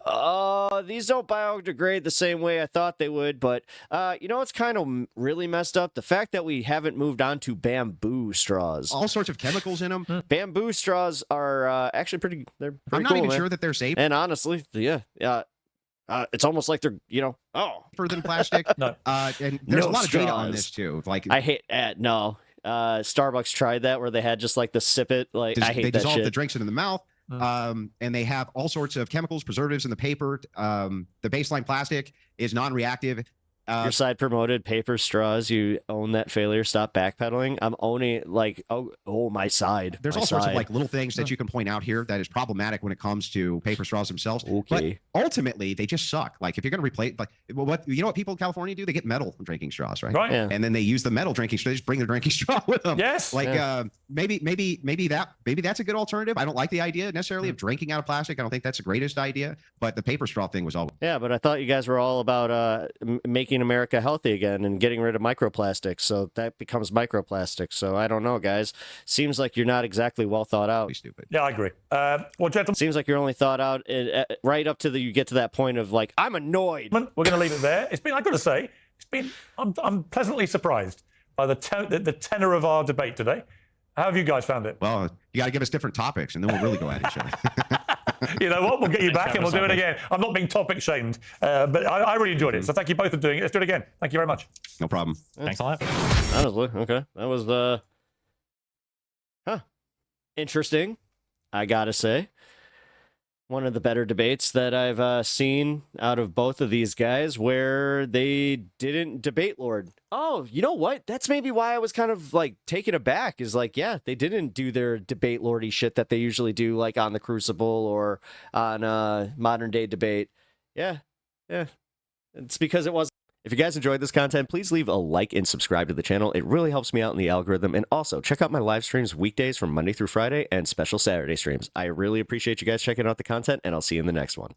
oh, these don't biodegrade the same way I thought they would. But, it's kind of really messed up. The fact that we haven't moved on to bamboo straws. All sorts of chemicals in them. Bamboo straws are actually pretty cool. I'm not even man. sure that they're safe. And honestly, yeah. It's almost like they're, safer than plastic. No. And there's a lot of data on this too. Like I hate no. Starbucks tried that where they had just like the sip it. Like I hate they that dissolve shit. the drinks into the mouth. And they have all sorts of chemicals, preservatives in the paper. The baseline plastic is non-reactive. Your side promoted paper straws. You own that failure. Stop backpedaling. I'm owning my side. There's all sorts of like little things that you can point out here that is problematic when it comes to paper straws themselves. Okay. But ultimately, they just suck. Like if you're going to replace, what people in California do? They get metal drinking straws, right? Right. Yeah. And then they use the metal drinking straw. They just bring their drinking straw with them. Yes. Like maybe that's a good alternative. I don't like the idea necessarily of drinking out of plastic. I don't think that's the greatest idea. But the paper straw thing was all. Yeah, but I thought you guys were all about making America healthy again and getting rid of microplastics. So that becomes microplastics. So I don't know, guys. Seems like you're not exactly well thought out. Stupid. Yeah, I agree. Well, gentlemen, seems like you're only thought out right up to you get to that point of like, I'm annoyed. we're going to leave it there. I've got to say, I'm pleasantly surprised by the tenor of our debate today. How have you guys found it? Well, you got to give us different topics, and then we'll really go at each other. You know what? We'll get you back and we'll do it again. I'm not being topic shamed, but I really enjoyed it. So thank you both for doing it. Let's do it again. Thank you very much. No problem. Thanks a lot. Honestly, okay. That was interesting, I gotta say. One of the better debates that I've seen out of both of these guys where they didn't debate Lord. Oh, you know what? That's maybe why I was kind of like taken aback is like, yeah, they didn't do their debate Lordy shit that they usually do like on the Crucible or on Modern Day Debate. Yeah. It's because it was. If you guys enjoyed this content, please leave a like and subscribe to the channel. It really helps me out in the algorithm. And also, check out my live streams weekdays from Monday through Friday and special Saturday streams. I really appreciate you guys checking out the content, and I'll see you in the next one.